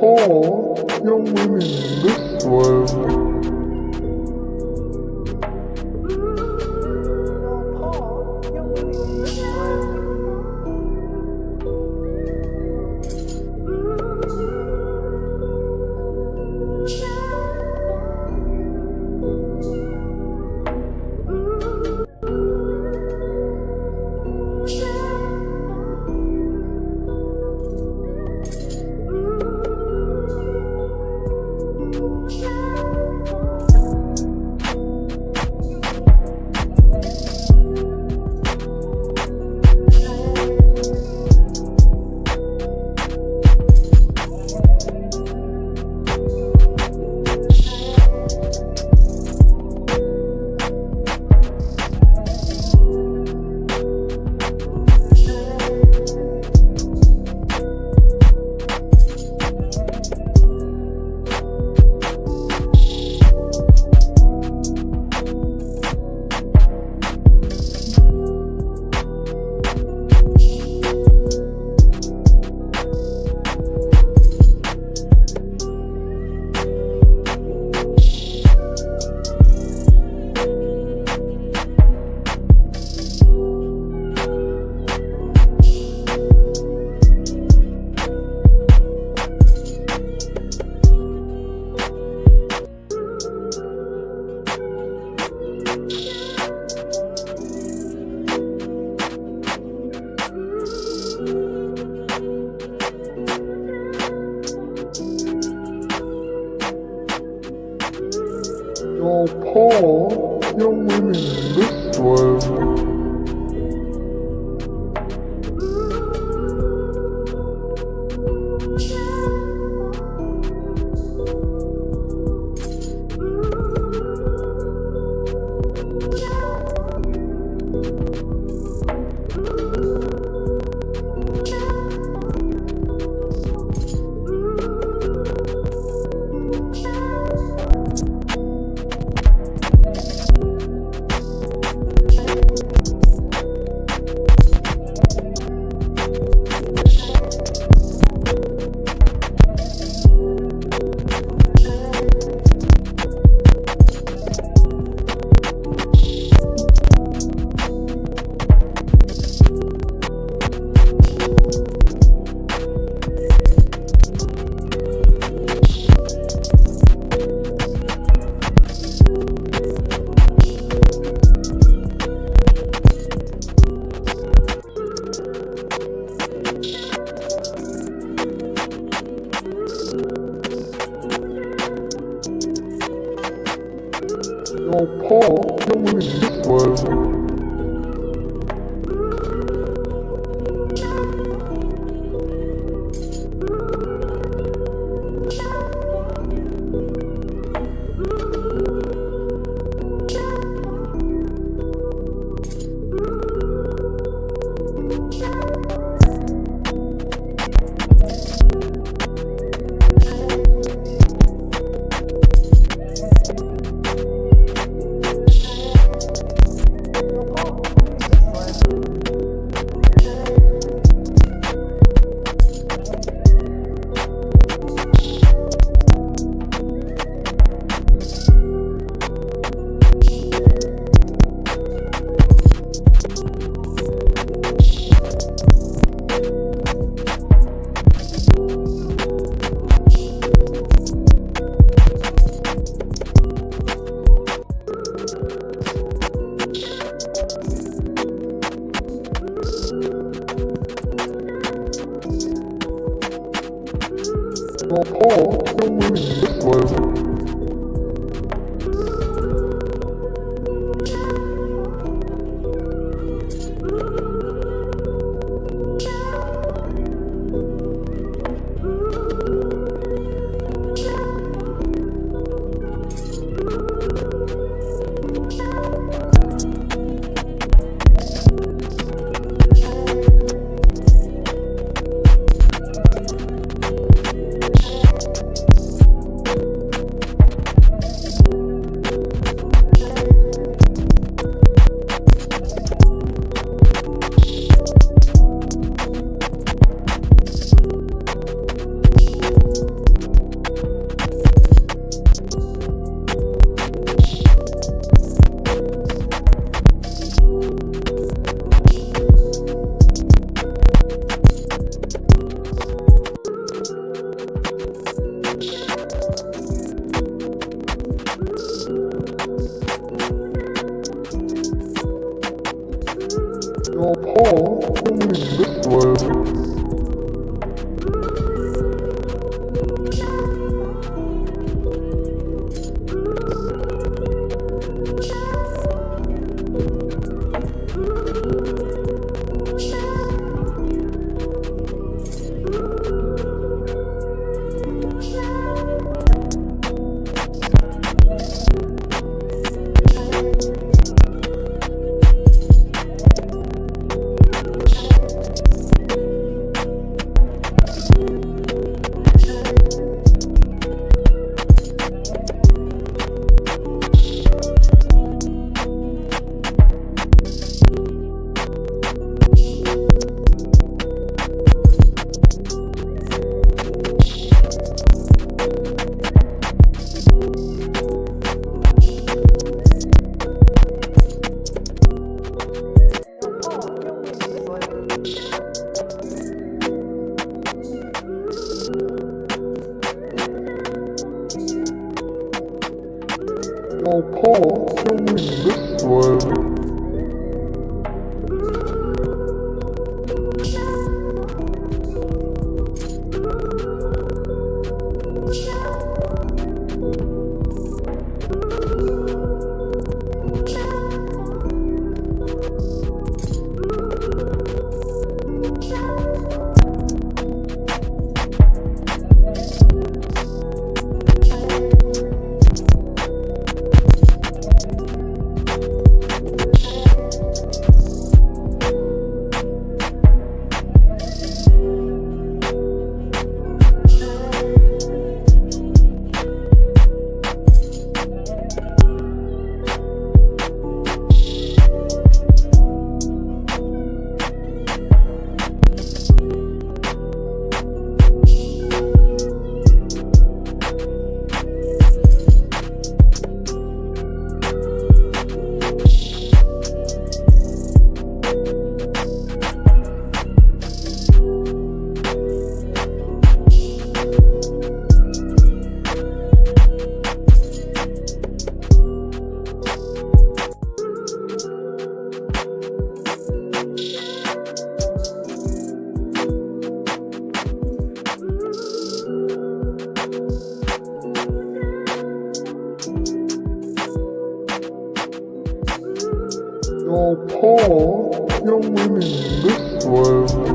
Paul, young women this way. Yo, Paul, young women this way. Yo, Paul, young women this way. Yo, Paul, young women this way. Paul coming this way. Oh, Paul coming this way. Oh, Paul coming this way.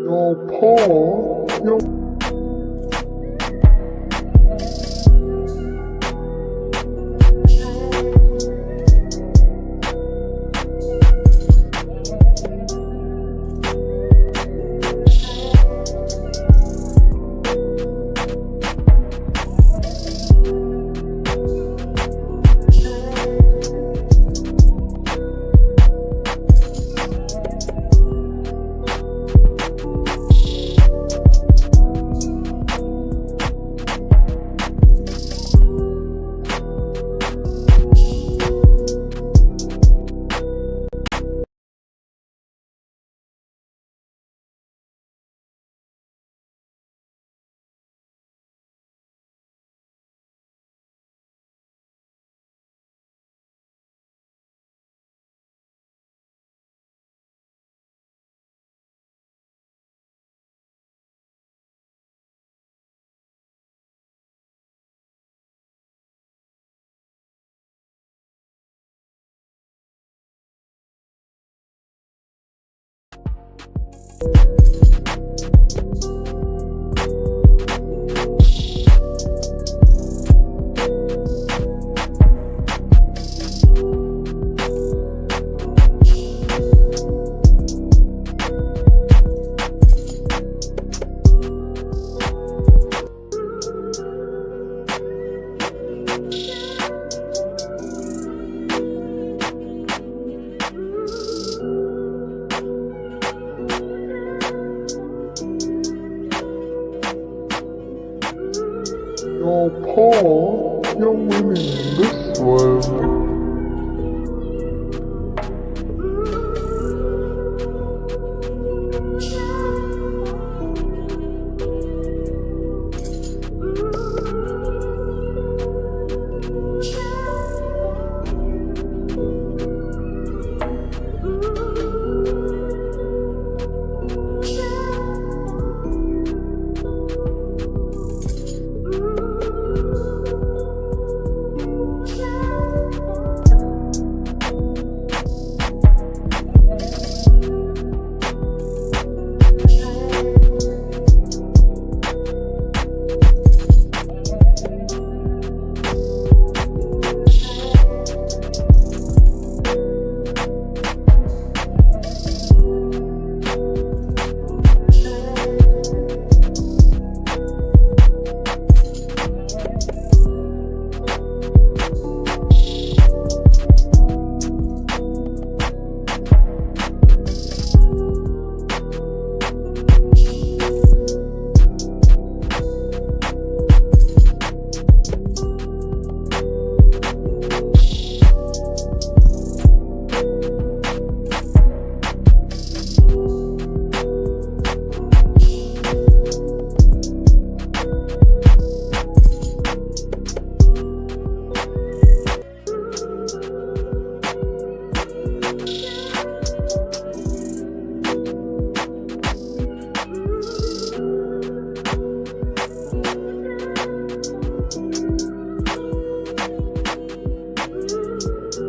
Your paw, your paw, you're winning this one.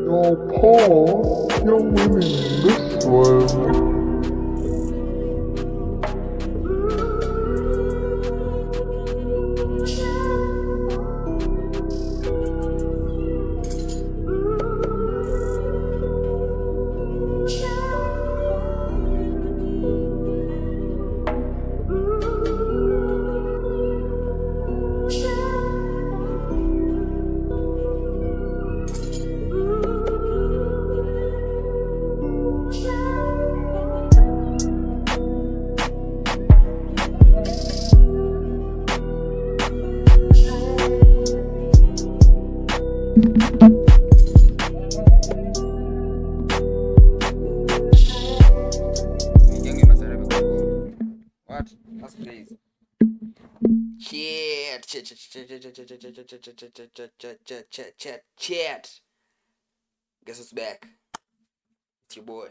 Your paw, you're winning this one. What? That's crazy. Chat. Guess who's back? It's your boy.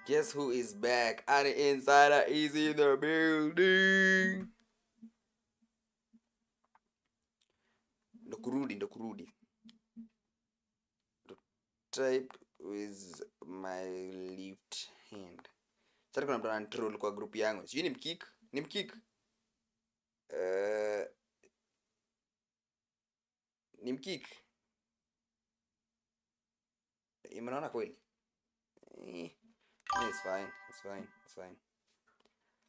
Guess who is back? And the insider is in the building. Ndokurudi. Type with my left hand. Sasa kuna mtu ananitroll kwa group yangu. Sijui ni mkick. Ni mkick. Imeona kweli? It's fine.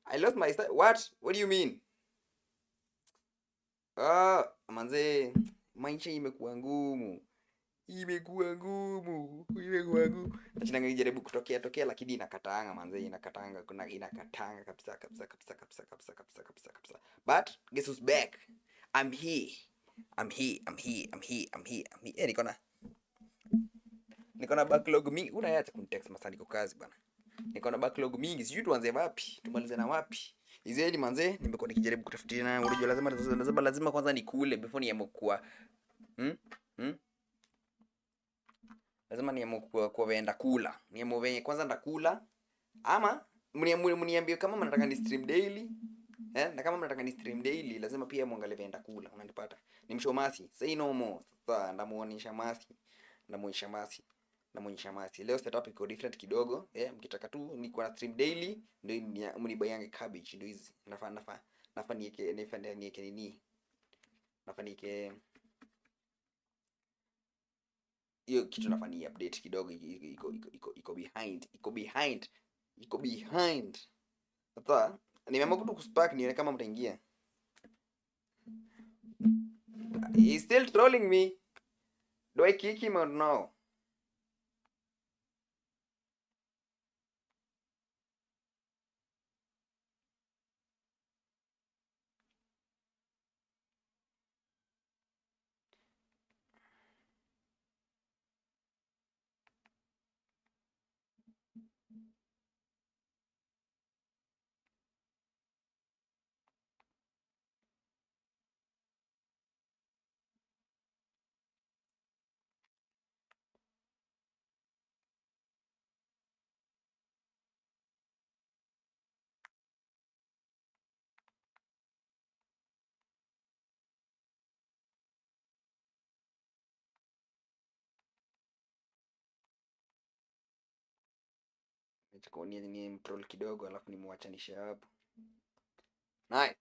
I lost my style. What do you mean? Manze, maisha imekuwa ngumu. Nachina ngijaribu kutokea lakini inakataanga manze, inakataanga kabisa. But guess who's back? I'm here. Niko na backlog mingi. Unaacha kunitext masaa niko kazi bana. Niko na backlog mingi. Sijui tuanze wapi, tumalize na wapi. Izeni manze, nimekuwa nikijaribu kutafutia na unajua lazima kwanza nikule before niamue kwa lazima niamue kwa venda kula. Niamue venye kwanza ndakula ama mniambie kama mnataka ni stream daily. Na kama mnataka ni stream daily lazima pia muangalie venda kula. Unanipata? Nimshomasi. Say no more. Sasa ndamuonyesha masi. Leo setup iko different kidogo. Mkitaka tu ni kwa stream daily ndio mnibayange cabbage ndio hizi. Nafaa nieke nini? Nafaa nieke hiyo kitu nafaa ni update kidogo, iko behind. Sasa nimeamua tu kuspark nione kama mtaingia. He's still trolling me. Do I kick him or no? Nitakuwa ni mtroll kidogo alafu nimuachanisha hapo. Nice.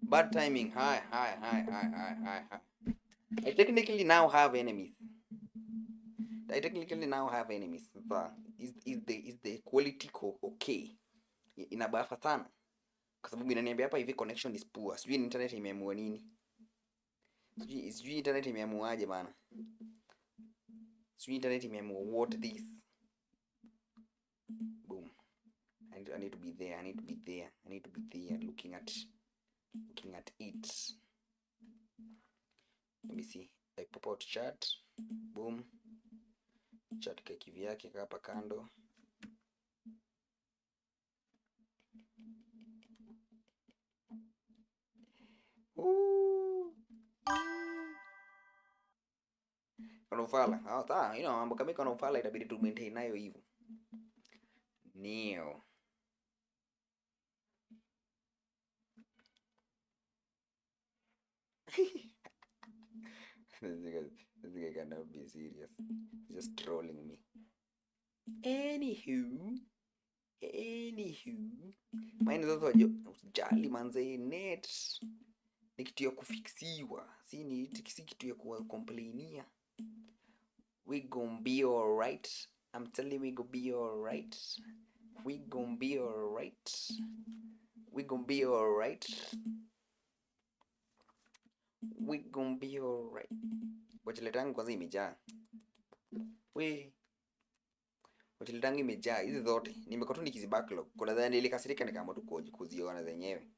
Bad timing. Hi. I technically now have enemies. Is the quality okay? Inabafa sana. Kwa sababu inaniambia hapa hivi connection is poor. Sijui internet imeamua nini. Sijui internet imeamuaje bana. Sijui internet imeamua what this. Boom. I need to be there. Looking at it. Let me see. I pop out chat. Boom. Chat kwa kivyake hapa kando. Unofala. Sawa, mambo kama iko unofala itabidi tu maintain nayo hivyo. Neo. This guy cannot be serious. He's just trolling me. Anywho, mine is also usijali manze, net ni kitu ya kufixiwa, si kitu ya kucomplainia. We gon' be alright. I'm telling you, we gon' be alright. We gon' be alright. We gon' be alright. We gon' be alright. Wachiletangu kwanza imejaa. Wachiletangu imejaa. Hizi zote nimekuwa tu nikizi backlog. Kuna zile nilikasirika nikaamua tu kuziona zenyewe.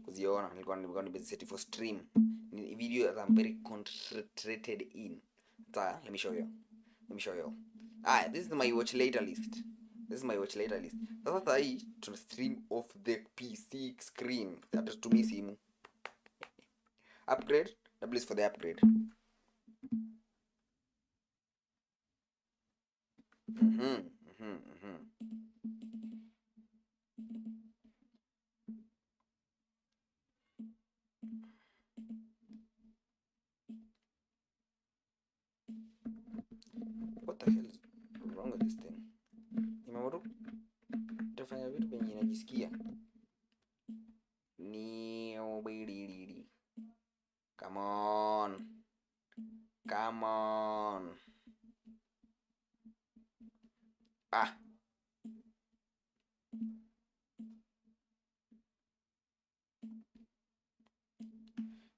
Kuziona nilikuwa nimeziseti for stream. Ni video that I'm very concentrated in. Let me show you. This is my watch later list. Sasa hii tuna stream off the PC screen. Hata tutumii simu. Upgrade. Double is for the upgrade. What the hell is wrong with this thing? Nimeamua tafanya vitu venye najisikia. Come on.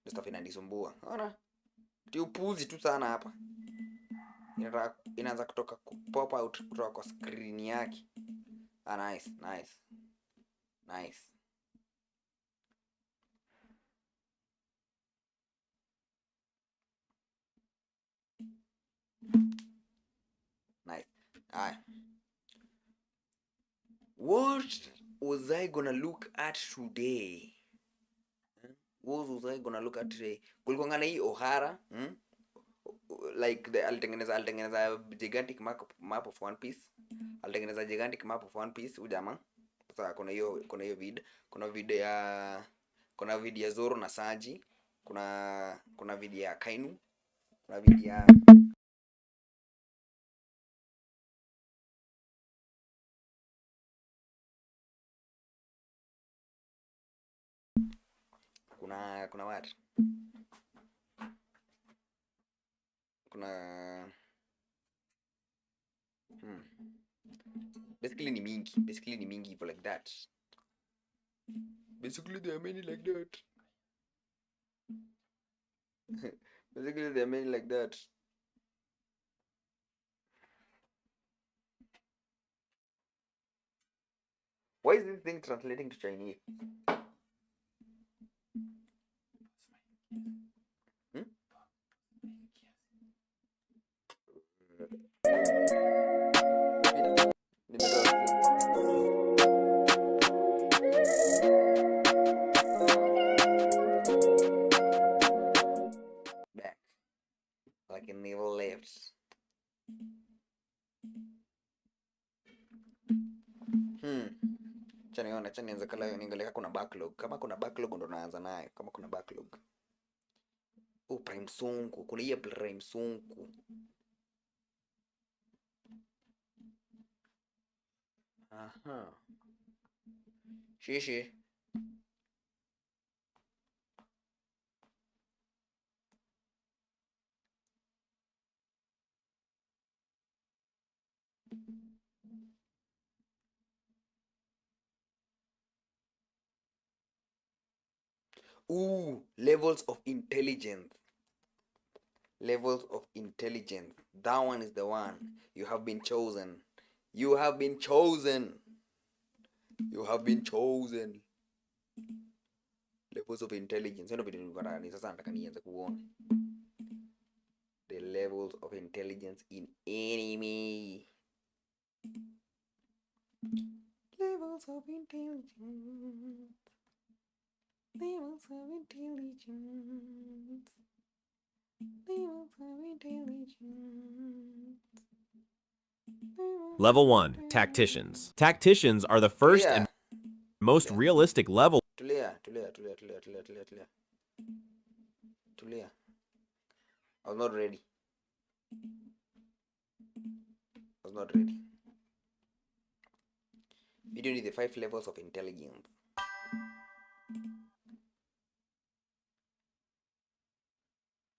Stuff inanisumbua. Ona. Upuzi tu sana hapa. Inaanza kutoka pop out kutoka kwa screen yake. Nice. Nice. What was I gonna look at today? Kulikuwa na hii O'Hara, like alitengeneza gigantic map of One Piece. Ujamaa. Sasa kuna hiyo vid. Kuna video ya Zoro na Sanji. Kuna video ya Kainu. Kuna video ya kuna what? Basically ni mingi people like that. Basically there are many like that. Why is this thing translating to Chinese? Back. Like it never left. Acha nianze kala niangalia kuna backlog. Kama kuna backlog ndo naanza nayo. Kama kuna backlog. Prime Sonko. Kuna hii Prime Sonko. Shishi. Levels of intelligence. That one is the one. You have been chosen. Levels of intelligence. Sasa nataka nianze kuona the levels of intelligence in anime. Levels of intelligence. Level 1, Tacticians. Tacticians are the first and most realistic level. Tulia. I was not ready. I was not ready. Video ni the 5 levels of intelligence.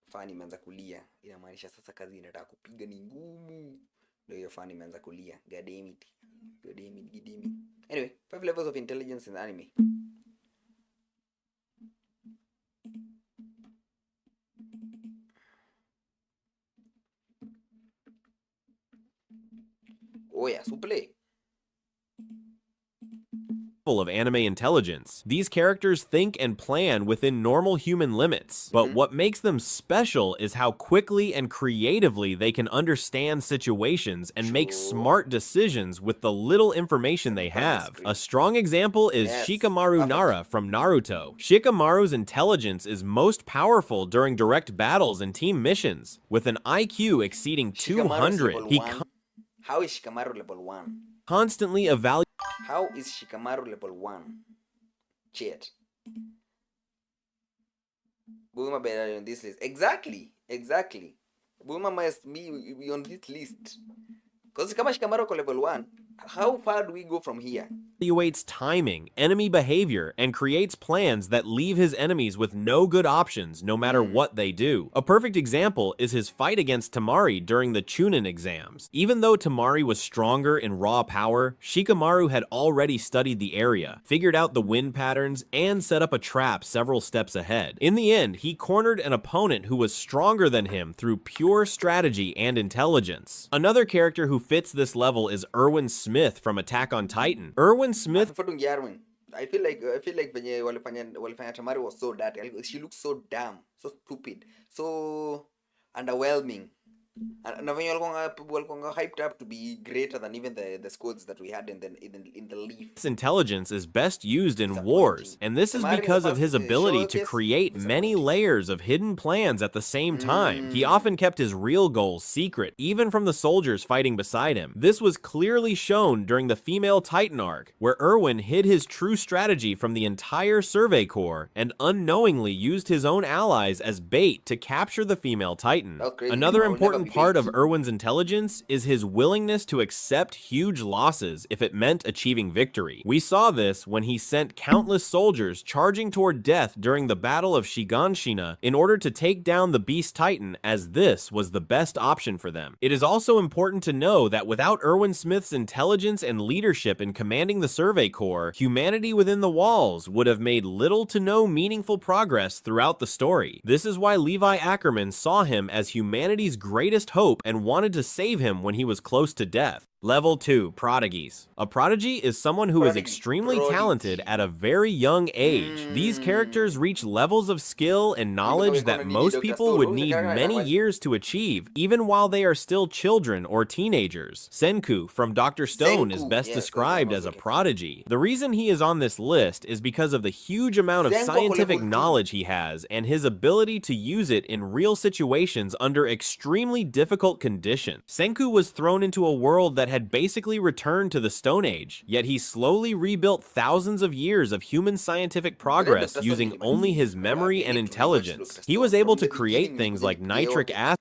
Fani imeanza kulia, inamaanisha sasa kazi inataka kupiga ni ngumu. Ndio hiyo fani imeanza kulia. God damn it. God damn it, God damn it. Anyway, 5 levels of intelligence in the anime. Oh yeah, so play. Of anime intelligence. These characters think and plan within normal human limits, but what makes them special is how quickly and creatively they can understand situations and make smart decisions with the little information they have. A strong example is Shikamaru Nara from Naruto. Shikamaru's intelligence is most powerful during direct battles and team missions. With an IQ exceeding 200, How is Shikamaru level 1? Constantly evaluates. How is Shikamaru level 1? Chat. Bulma better on this list. Exactly. Bulma must be on this list. Because kama Shikamaru ko level 1, how far do we go from here? Evaluates timing, enemy behavior, and creates plans that leave his enemies with no good options no matter what they do. A perfect example is his fight against Temari during the Chunin exams. Even though Temari was stronger in raw power, Shikamaru had already studied the area, figured out the wind patterns, and set up a trap several steps ahead. In the end, he cornered an opponent who was stronger than him through pure strategy and intelligence. Another character who fits this level is Erwin Smith from Attack on Titan. Erwin Smith. I feel like venye walifanya Tamari was so dirty. She looks so dumb, so stupid, so underwhelming. And venye walikuwa hyped up to be greater than even the squads that we had in the leaf. His intelligence is best used in wars, and this is because of his ability to create many layers of hidden plans at the same time. He often kept his real goals secret, even from the soldiers fighting beside him. This was clearly shown during the female Titan arc, where Erwin hid his true strategy from the entire Survey Corps and unknowingly used his own allies as bait to capture the female Titan. Another important part of Erwin's intelligence is his willingness to accept huge losses if it meant achieving victory. We saw this when he sent countless soldiers charging toward death during the Battle of Shiganshina in order to take down the Beast Titan, as this was the best option for them. It is also important to know that without Erwin Smith's intelligence and leadership in commanding the Survey Corps, humanity within the walls would have made little to no meaningful progress throughout the story. This is why Levi Ackerman saw him as humanity's greatest hope and wanted to save him when he was close to death. Level 2, Prodigies. A prodigy is someone who is extremely talented at a very young age. These characters reach levels of skill and knowledge that most people would need many years to achieve, even while they are still children or teenagers. Senku from Dr. Stone is best described as a prodigy. The reason he is on this list is because of the huge amount of scientific knowledge he has and his ability to use it in real situations under extremely difficult conditions. Senku was thrown into a world that had basically returned to the Stone Age, yet he slowly rebuilt thousands of years of human scientific progress using only his memory and intelligence. He was able to create things like nitric acid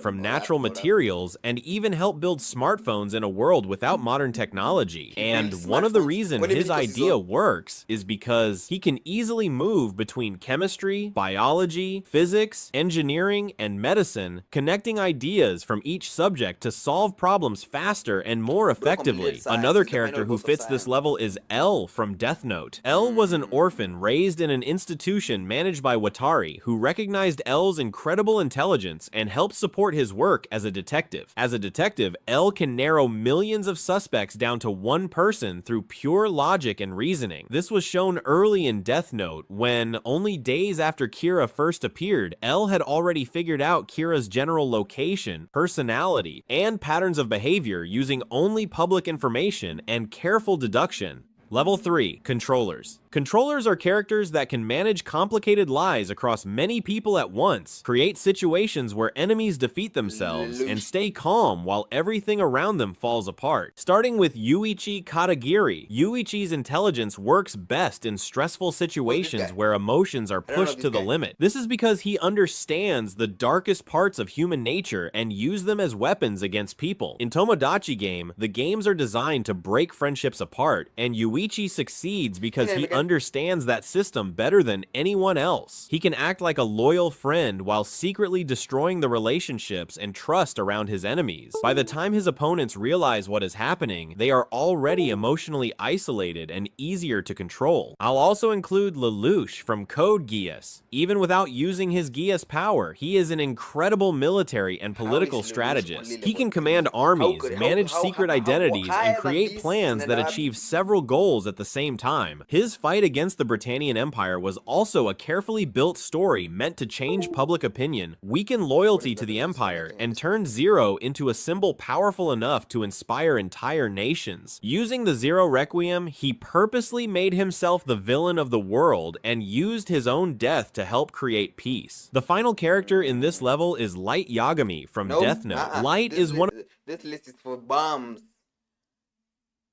from natural materials and even help build smartphones in a world without modern technology. And one of the reasons his idea works is because he can easily move between chemistry, biology, physics, engineering, and medicine, connecting ideas from each subject to solve problems faster and more effectively. Another character who fits this level is L from Death Note. L was an orphan raised in an institution managed by Watari, who recognized L's incredible intelligence and helped support his work as a detective. As a detective, L can narrow millions of suspects down to one person through pure logic and reasoning. This was shown early in Death Note when, only days after Kira first appeared, L had already figured out Kira's general location, personality, and patterns of behavior using only public information and careful deduction. Level 3, Controllers. Controllers are characters that can manage complicated lies across many people at once, create situations where enemies defeat themselves, and stay calm while everything around them falls apart. Starting with Yuichi Katagiri, Yuichi's intelligence works best in stressful situations where emotions are pushed to the limit. This is because he understands the darkest parts of human nature and uses them as weapons against people. In Tomodachi Game, the games are designed to break friendships apart, and Yuichi succeeds because he understands that system better than anyone else. He can act like a loyal friend while secretly destroying the relationships and trust around his enemies. By the time his opponents realize what is happening, they are already emotionally isolated and easier to control. I'll also include Lelouch from Code Geass. Even without using his Geass power, he is an incredible military and political strategist. He can command armies, manage secret identities, and create plans that achieve several goals at the same time. His fight against the Britannian Empire was also a carefully built story meant to change public opinion, weaken loyalty to the Empire, and turn Zero into a symbol powerful enough to inspire entire nations. Using the Zero Requiem, he purposely made himself the villain of the world and used his own death to help create peace. The final character in this level is Light Yagami from Death Note. Light is one of... This list is for bombs.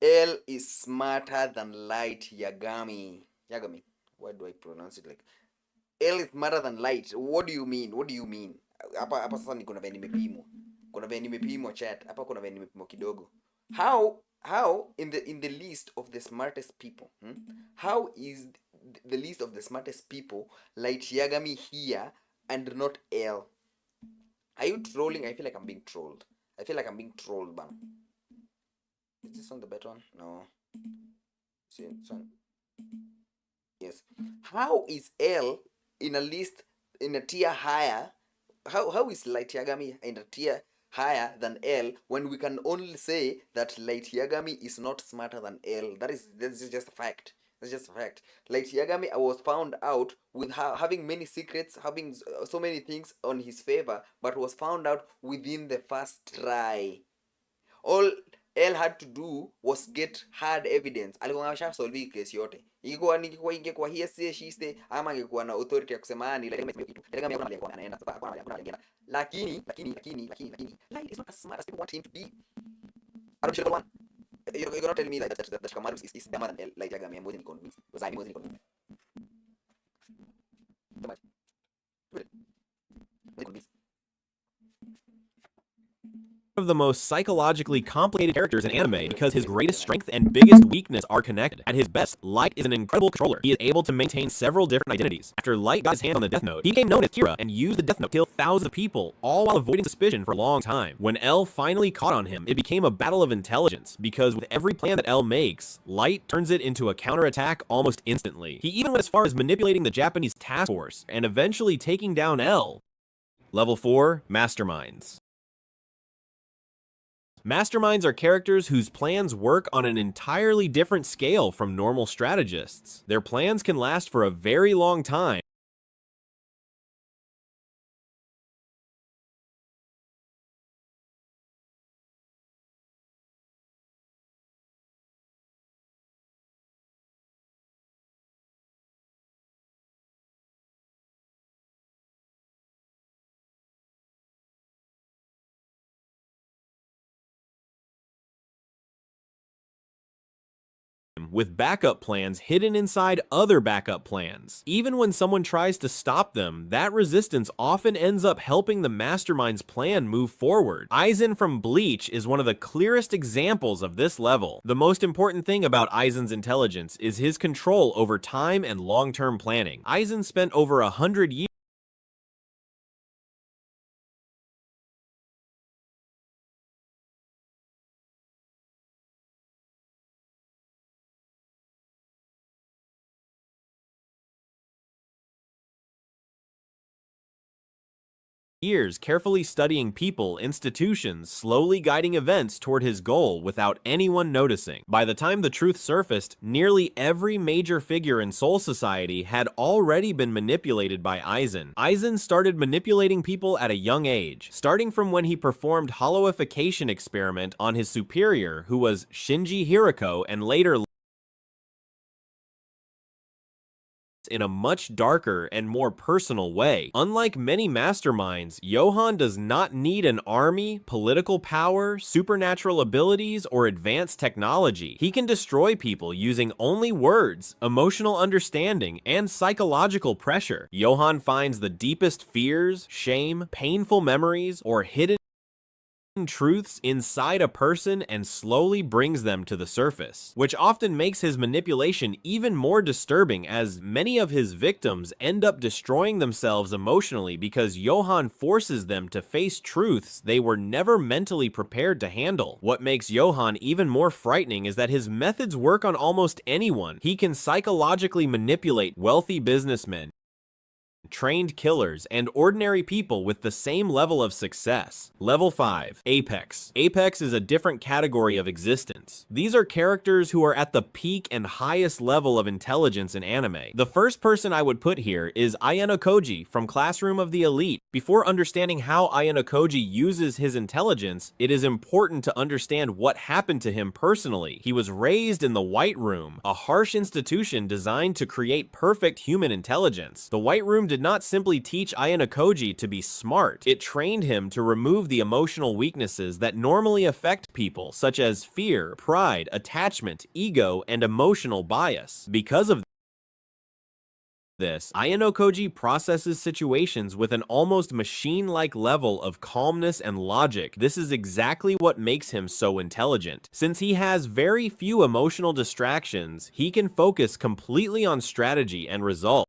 L is smarter than Light Yagami. Yagami. Why do I pronounce it like... L is smarter than Light. What do you mean? What do you mean? Hapa sasa ni kuna veni nimepimo. Kuna veni nimepimo chat. Hapa kuna veni nimepimo kidogo. How in the list of the smartest people, how is the list of the smartest people Light Yagami here and not L? Are you trolling? I feel like I'm being trolled. I feel like I'm being trolled, man. Is this on the better one? No. See this one? Yes. How is L in a list in a tier higher? How is Light Yagami in a tier higher than L when we can only say that Light Yagami is not smarter than L? That's just a fact. That's just a fact. Light Yagami was found out with having many secrets, having so many things on his favor, but was found out within the first try. All L had to do was get hard evidence. Alikuwa amesha solve hii case yote. Ingekuwa hearsay shiste ama angekuwa na authority ya kusema ni anaenda lakini Light is not as smart as people want him to be. Unofficial one. You're not telling me that Shikamaru is dumber than Light Yagami. I'm wasn't convinced. Because I wasn't convinced. Of the most psychologically complicated characters in anime because his greatest strength and biggest weakness are connected. At his best, Light is an incredible controller. He is able to maintain several different identities. After Light got his hand on the Death Note, he became known as Kira and used the Death Note to kill thousands of people, all while avoiding suspicion for a long time. When L finally caught on him, it became a battle of intelligence because with every plan that L makes, Light turns it into a counterattack almost instantly. He even went as far as manipulating the Japanese task force and eventually taking down L. Level 4, Masterminds. Masterminds are characters whose plans work on an entirely different scale from normal strategists. Their plans can last for a very long time, with backup plans hidden inside other backup plans. Even when someone tries to stop them, that resistance often ends up helping the mastermind's plan move forward. Aizen from Bleach is one of the clearest examples of this level. The most important thing about Aizen's intelligence is his control over time and long-term planning. Aizen spent over 100 years carefully studying people, institutions, slowly guiding events toward his goal without anyone noticing. By the time the truth surfaced, nearly every major figure in Soul Society had already been manipulated by Aizen. Aizen started manipulating people at a young age, starting from when he performed hollowification experiment on his superior, who was Shinji Hirako and later in a much darker and more personal way. Unlike many masterminds, Johann does not need an army, political power, supernatural abilities, or advanced technology. He can destroy people using only words, emotional understanding, and psychological pressure. Johann finds the deepest fears, shame, painful memories, or hidden truths inside a person and slowly brings them to the surface, which often makes his manipulation even more disturbing, as many of his victims end up destroying themselves emotionally because Johann forces them to face truths they were never mentally prepared to handle. What makes Johann even more frightening is that his methods work on almost anyone. He can psychologically manipulate wealthy businessmen, trained killers, and ordinary people with the same level of success. Level 5. Apex. Apex is a different category of existence. These are characters who are at the peak and highest level of intelligence in anime. The first person I would put here is Ayano from Classroom of the Elite. Before understanding how Ayano uses his intelligence, it is important to understand what happened to him personally. He was raised in the White Room, a harsh institution designed to create perfect human intelligence. The White Room did not simply teach Ayano to be smart. It trained him to remove the emotional weaknesses that normally affect people, such as fear, pride, attachment, ego, and emotional bias. Because of this, Ayano processes situations with an almost machine-like level of calmness and logic. This is exactly what makes him so intelligent. Since he has very few emotional distractions, he can focus completely on strategy and results.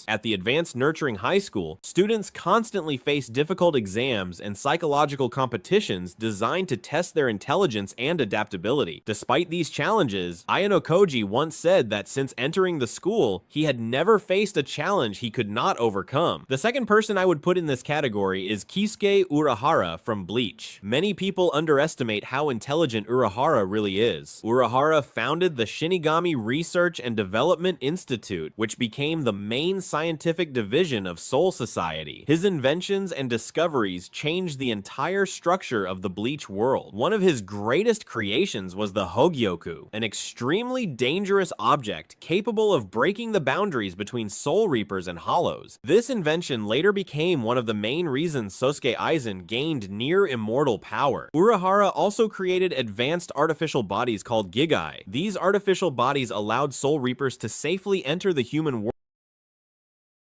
At the Advanced Nurturing High School, students constantly face difficult exams and psychological competitions designed to test their intelligence and adaptability. Despite these challenges, Ayano once said that since entering the school, he had never faced a challenge he could not overcome. The second person I would put in this category is Kisuke Urahara from Bleach. Many people underestimate how intelligent Urahara really is. Urahara founded the Shinigami Research and Development Institute, which became the main scientific division of Soul Society. His inventions and discoveries changed the entire structure of the Bleach world. One of his greatest creations was the Hogyoku, an extremely dangerous object capable of breaking the boundaries between Soul Reapers and Hollows. This invention later became one of the main reasons Sosuke Aizen gained near immortal power. Urahara also created advanced artificial bodies called Gigai. These artificial bodies allowed Soul Reapers to safely enter the human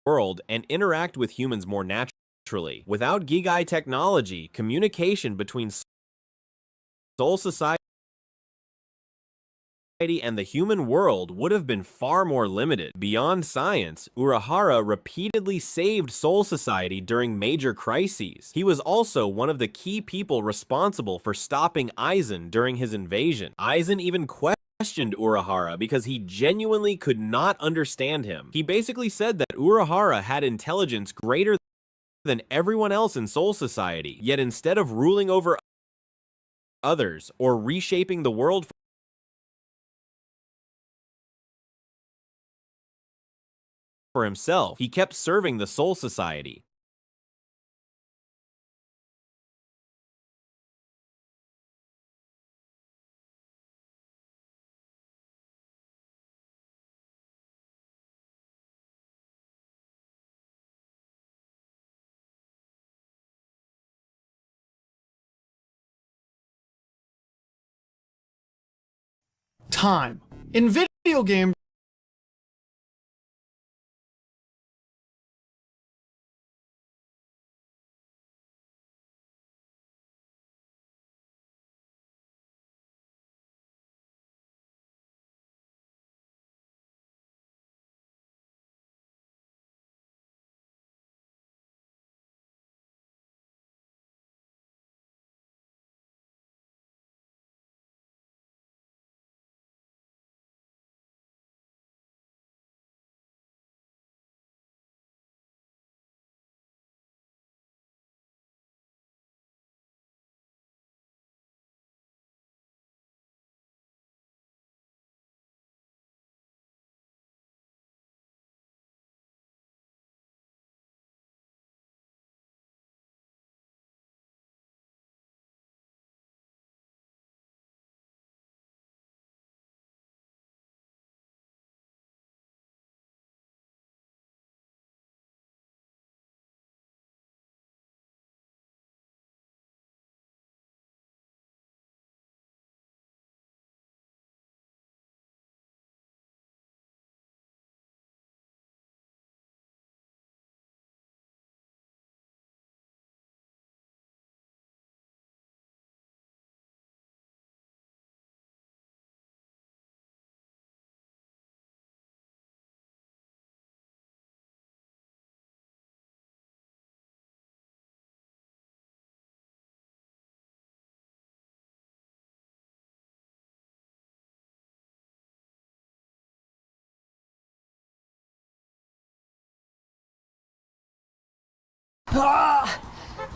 world and interact with humans more naturally. Without Gigai technology, communication between Soul Society and the human world would have been far more limited. Beyond science, Urahara repeatedly saved Soul Society during major crises. He was also one of the key people responsible for stopping Aizen during his invasion. Aizen even questioned Urahara because he genuinely could not understand him. He basically said that Urahara had intelligence greater than everyone else in Soul Society, yet instead of ruling over others or reshaping the world for himself, he kept serving the Soul Society. Time. In video games,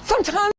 sometimes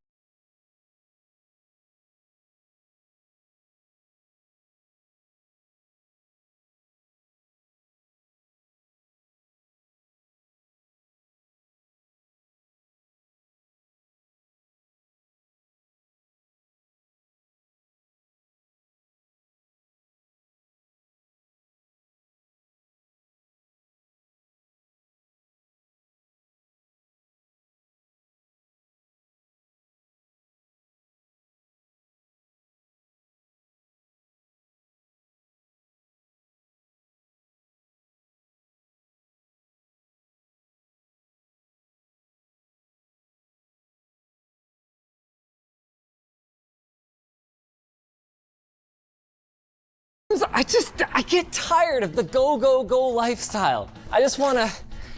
I get tired of the go, go, go lifestyle. I just want to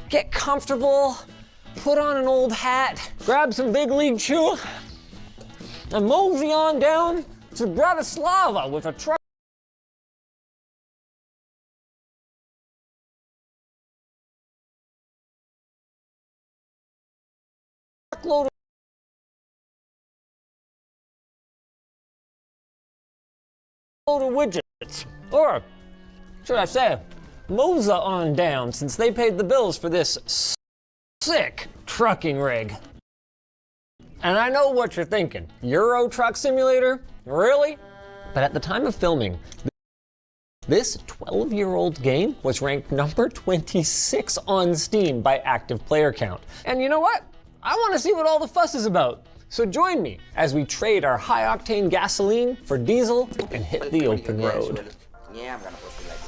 get comfortable, put on an old hat, grab some big league chew, and mosey on down to Bratislava with a truckload of widgets. Or, should I say, mosey on down, since they paid the bills for this sick trucking rig. And I know what you're thinking. Euro Truck Simulator? Really? But at the time of filming, this 12-year-old game was ranked number 26 on Steam by active player count. And you know what? I want to see what all the fuss is about. So join me as we trade our high-octane gasoline for diesel and hit the open road. Yeah, I'm gonna post it like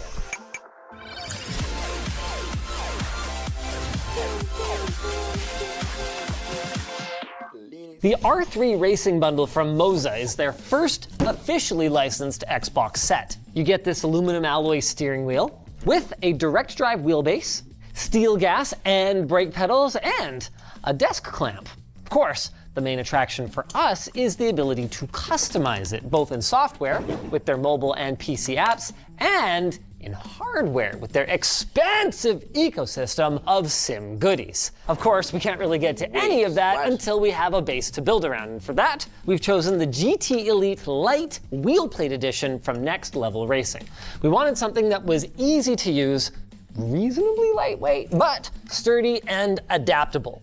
that. The R3 Racing Bundle from Moza is their first officially licensed Xbox set. You get this aluminum alloy steering wheel with a direct drive wheelbase, steel gas and brake pedals, and a desk clamp. Of course, the main attraction for us is the ability to customize it, both in software with their mobile and PC apps, and in hardware with their expansive ecosystem of sim goodies. Of course, we can't really get to any of that until we have a base to build around. And for that, we've chosen the GT Elite Light Wheel Plate Edition from Next Level Racing. We wanted something that was easy to use, reasonably lightweight, but sturdy and adaptable.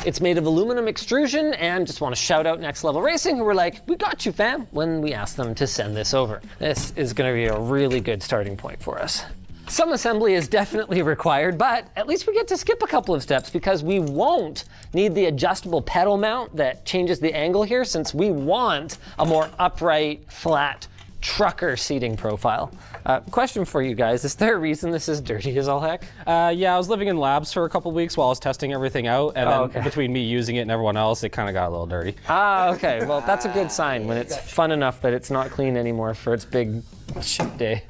It's made of aluminum extrusion, and just want to shout out Next Level Racing, who were like, "We got you, fam," when we asked them to send this over. This is going to be a really good starting point for us. Some assembly is definitely required, but at least we get to skip a couple of steps because we won't need the adjustable pedal mount that changes the angle here, since we want a more upright, flat trucker seating profile. Question for you guys, is there a reason this is dirty as all heck? Yeah, I was living in labs for a couple weeks while I was testing everything out, and then between me using it and everyone else, it kind of got a little dirty. Okay, well that's a good sign when it's fun enough that it's not clean anymore for its big ship day.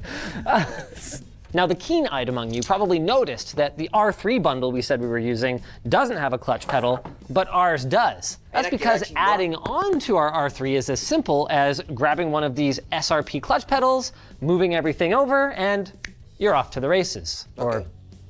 Now, the keen eyed among you probably noticed that the R3 bundle we said we were using doesn't have a clutch pedal, but ours does. That's because adding on to our R3 is as simple as grabbing one of these SRP clutch pedals, moving everything over, and you're off to the races, or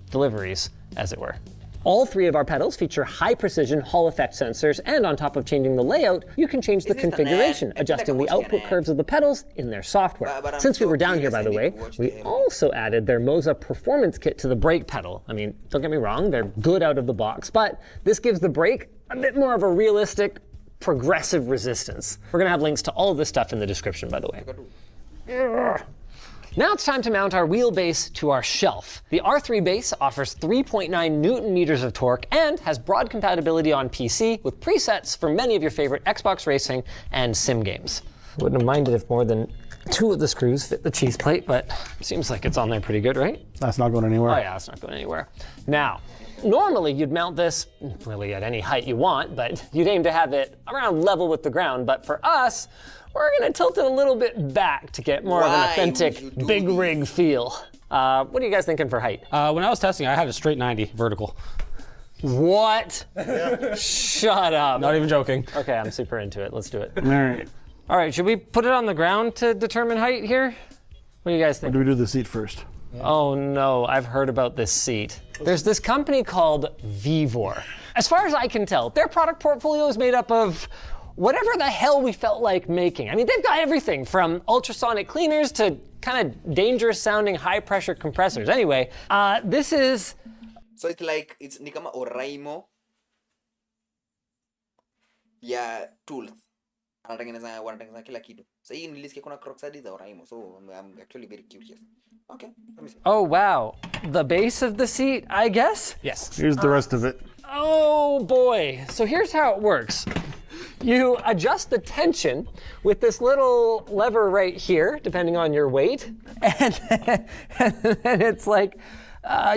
deliveries, as it were. All three of our pedals feature high precision Hall effect sensors, and on top of changing the layout, you can change the configuration, adjusting the output curves of the pedals in their software. Since we were down here, by the way, we also added their Moza performance kit to the brake pedal. I mean, don't get me wrong, they're good out of the box, but this gives the brake a bit more of a realistic, progressive resistance. We're gonna have links to all of this stuff in the description, by the way. Now it's time to mount our wheelbase to our shelf. The R3 base offers 3.9 Newton meters of torque and has broad compatibility on PC with presets for many of your favorite Xbox racing and sim games. Wouldn't have minded if more than 2 of the screws fit the cheese plate, but seems like it's on there pretty good, right? That's not going anywhere. Oh yeah, it's not going anywhere. Now, normally you'd mount this really at any height you want, but you'd aim to have it around level with the ground. But for us, we're gonna tilt it a little bit back to get more of an authentic big rig feel. What are you guys thinking for height? When I was testing, I had a straight 90 vertical. What? Shut up. Not even joking. Okay, I'm super into it. Let's do it. All right. All right, should we put it on the ground to determine height here? What do you guys think? Or do we do the seat first? Oh no, I've heard about this seat. There's this company called Vivor. As far as I can tell, their product portfolio is made up of whatever the hell we felt like making. I mean, they've got everything from ultrasonic cleaners to kind of dangerous sounding high pressure compressors. Anyway, this is... So it's like, it's ni kama Oraimo ya tools. Wanatengeneza kila kitu. So hii nilisikia kuna Crocs hadi za Oraimo. So I'm actually very curious. Okay, let me see. Oh wow, the base of the seat, I guess? Yes. Here's the rest of it. Oh boy, so here's how it works. You adjust the tension with this little lever right here, depending on your weight. And then it's like,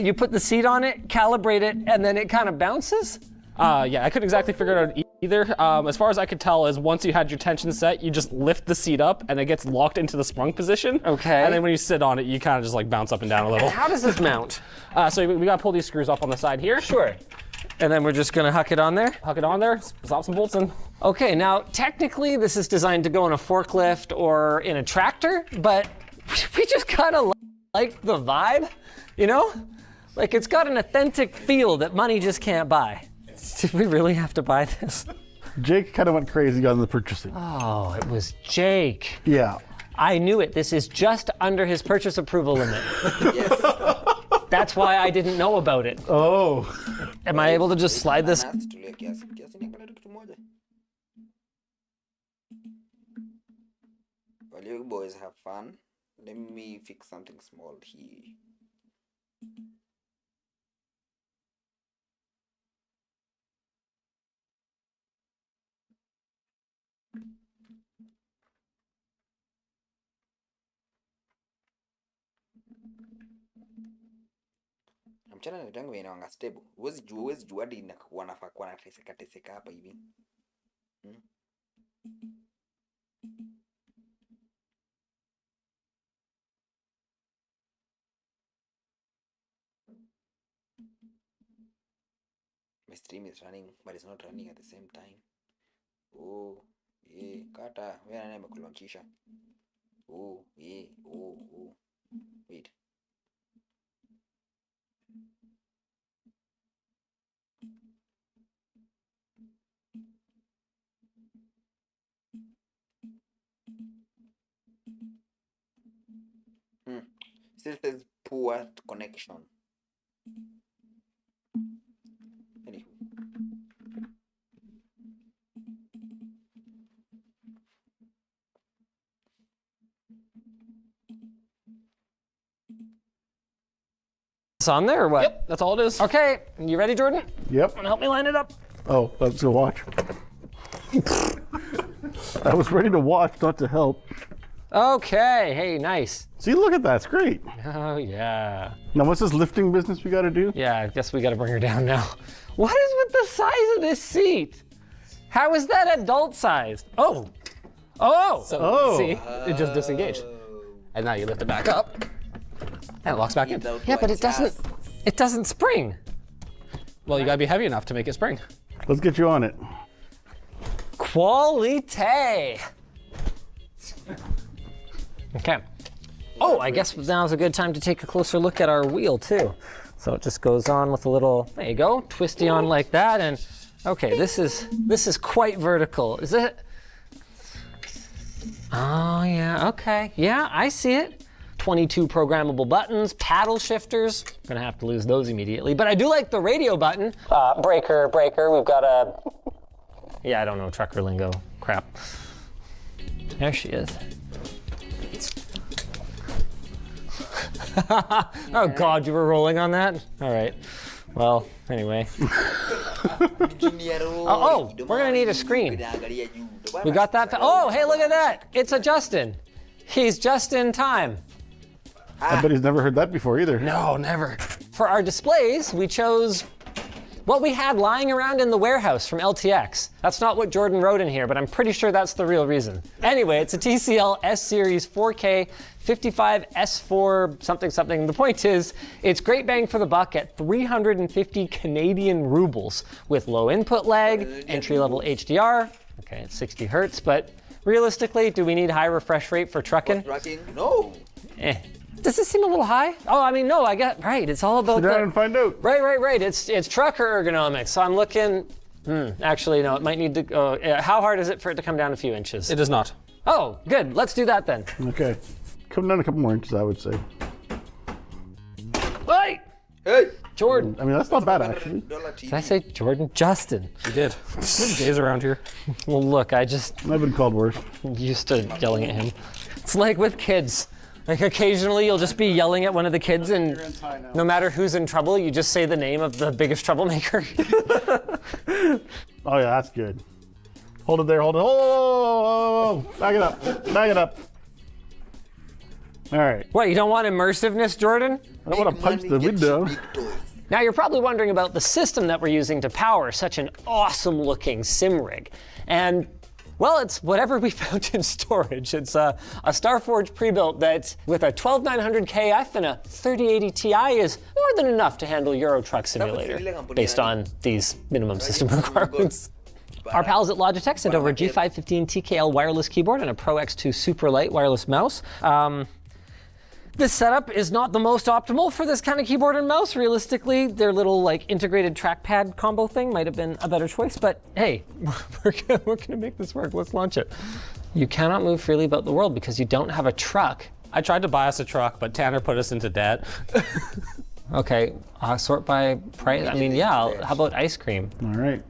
you put the seat on it, calibrate it, and then it kind of bounces? Yeah, I couldn't exactly figure it out either. As far as I could tell is once you had your tension set, you just lift the seat up and it gets locked into the sprung position. Okay. And then when you sit on it, you kind of just like bounce up and down a little. And how does this mount? So we gotta pull these screws up on the side here. Sure. And then we're just gonna huck it on there? Huck it on there, slap some bolts in. Okay, now technically this is designed to go in a forklift or in a tractor, but we just kind of like the vibe, you know? Like it's got an authentic feel that money just can't buy. Did we really have to buy this? Jake kind of went crazy on the purchasing. Oh, it was Jake. Yeah. I knew it. This is just under his purchase approval limit. Yes. That's why I didn't know about it. Oh. Am I able to just slide this? While you boys have fun, let me fix something small here. Mchana nitangu wenye stable. Huwezi jua hadi wanafaa kuwa nateseka hapa hivi. My stream is running, but it's not running at the same time. Oh, yeah, kata. Wewe nani amekulonchisha? Oh, yeah, oh. Wait. Still says poor connection. Anywho. It's on there or what? Yep, that's all it is. Okay, you ready, Jordan? Yep. Wanna help me line it up? Oh, let's go watch. I was ready to watch, not to help. Okay, hey, nice. See, look at that. It's great. Oh, yeah. Now, what's this lifting business we got to do? Yeah, I guess we gotta bring her down now. What is with the size of this seat? How is that adult sized? Oh. So, see, it just disengaged. And now you lift it back up. And it locks back in. Yeah, but it doesn't spring. Well, you gotta be heavy enough to make it spring. Let's get you on it. Quality. Okay. Oh, I guess now's a good time to take a closer look at our wheel too. So it just goes on with a little, there you go, twisty on like that, and okay, this is quite vertical. Is it? Oh yeah, okay. Yeah, I see it. 22 programmable buttons, paddle shifters. Gonna have to lose those immediately, but I do like the radio button. Breaker, we've got a, yeah, I don't know, trucker lingo, crap. There she is. Oh God, you were rolling on that? All right, well, anyway. Oh, we're gonna need a screen. We got that, oh, hey, look at that. It's a Justin. He's just in time. I bet he's never heard that before either. No, never. For our displays, we chose what we had lying around in the warehouse from LTX. That's not what Jordan wrote in here, but I'm pretty sure that's the real reason. Anyway, it's a TCL S-Series 4K 55 S4 something. The point is, it's great bang for the buck at 350 Canadian rubles with low input lag, entry-level HDR. Okay, it's 60 hertz, but realistically, do we need high refresh rate for trucking? No. Does this seem a little high? Oh, I mean, no, I got, right, it's all about Sit down and find out. Right, it's trucker ergonomics. So I'm looking, actually, no, it might need to, how hard is it for it to come down a few inches? It is not. Oh, good, let's do that then. Okay. Come down a couple more inches, I would say. Hey! Jordan. I mean, that's not bad, actually. Did I say Jordan? Justin. You did. Good days around here. Well, look, I've been called worse. used to yelling at him. It's like with kids. Like occasionally you'll just be yelling at one of the kids and no matter who's in trouble, you just say the name of the biggest troublemaker. Oh yeah, that's good. Hold it there, hold it. Oh, back it up. All right. What, you don't want immersiveness, Jordan? I don't want to punch the window. Now you're probably wondering about the system that we're using to power such an awesome looking sim rig. And well, it's whatever we found in storage. It's a Starforge pre-built that with a 12900 KF and a 3080 Ti is more than enough to handle Euro Truck Simulator based on these minimum system requirements. Our pals at Logitech sent over a G515 TKL wireless keyboard and a Pro X2 super light wireless mouse. This setup is not the most optimal for this kind of keyboard and mouse. Realistically, their little like integrated trackpad combo thing might have been a better choice, but hey, we're gonna make this work. Let's launch it. You cannot move freely about the world because you don't have a truck. I tried to buy us a truck, but Tanner put us into debt. Okay, sort by price. I mean, yeah, how about ice cream? All right.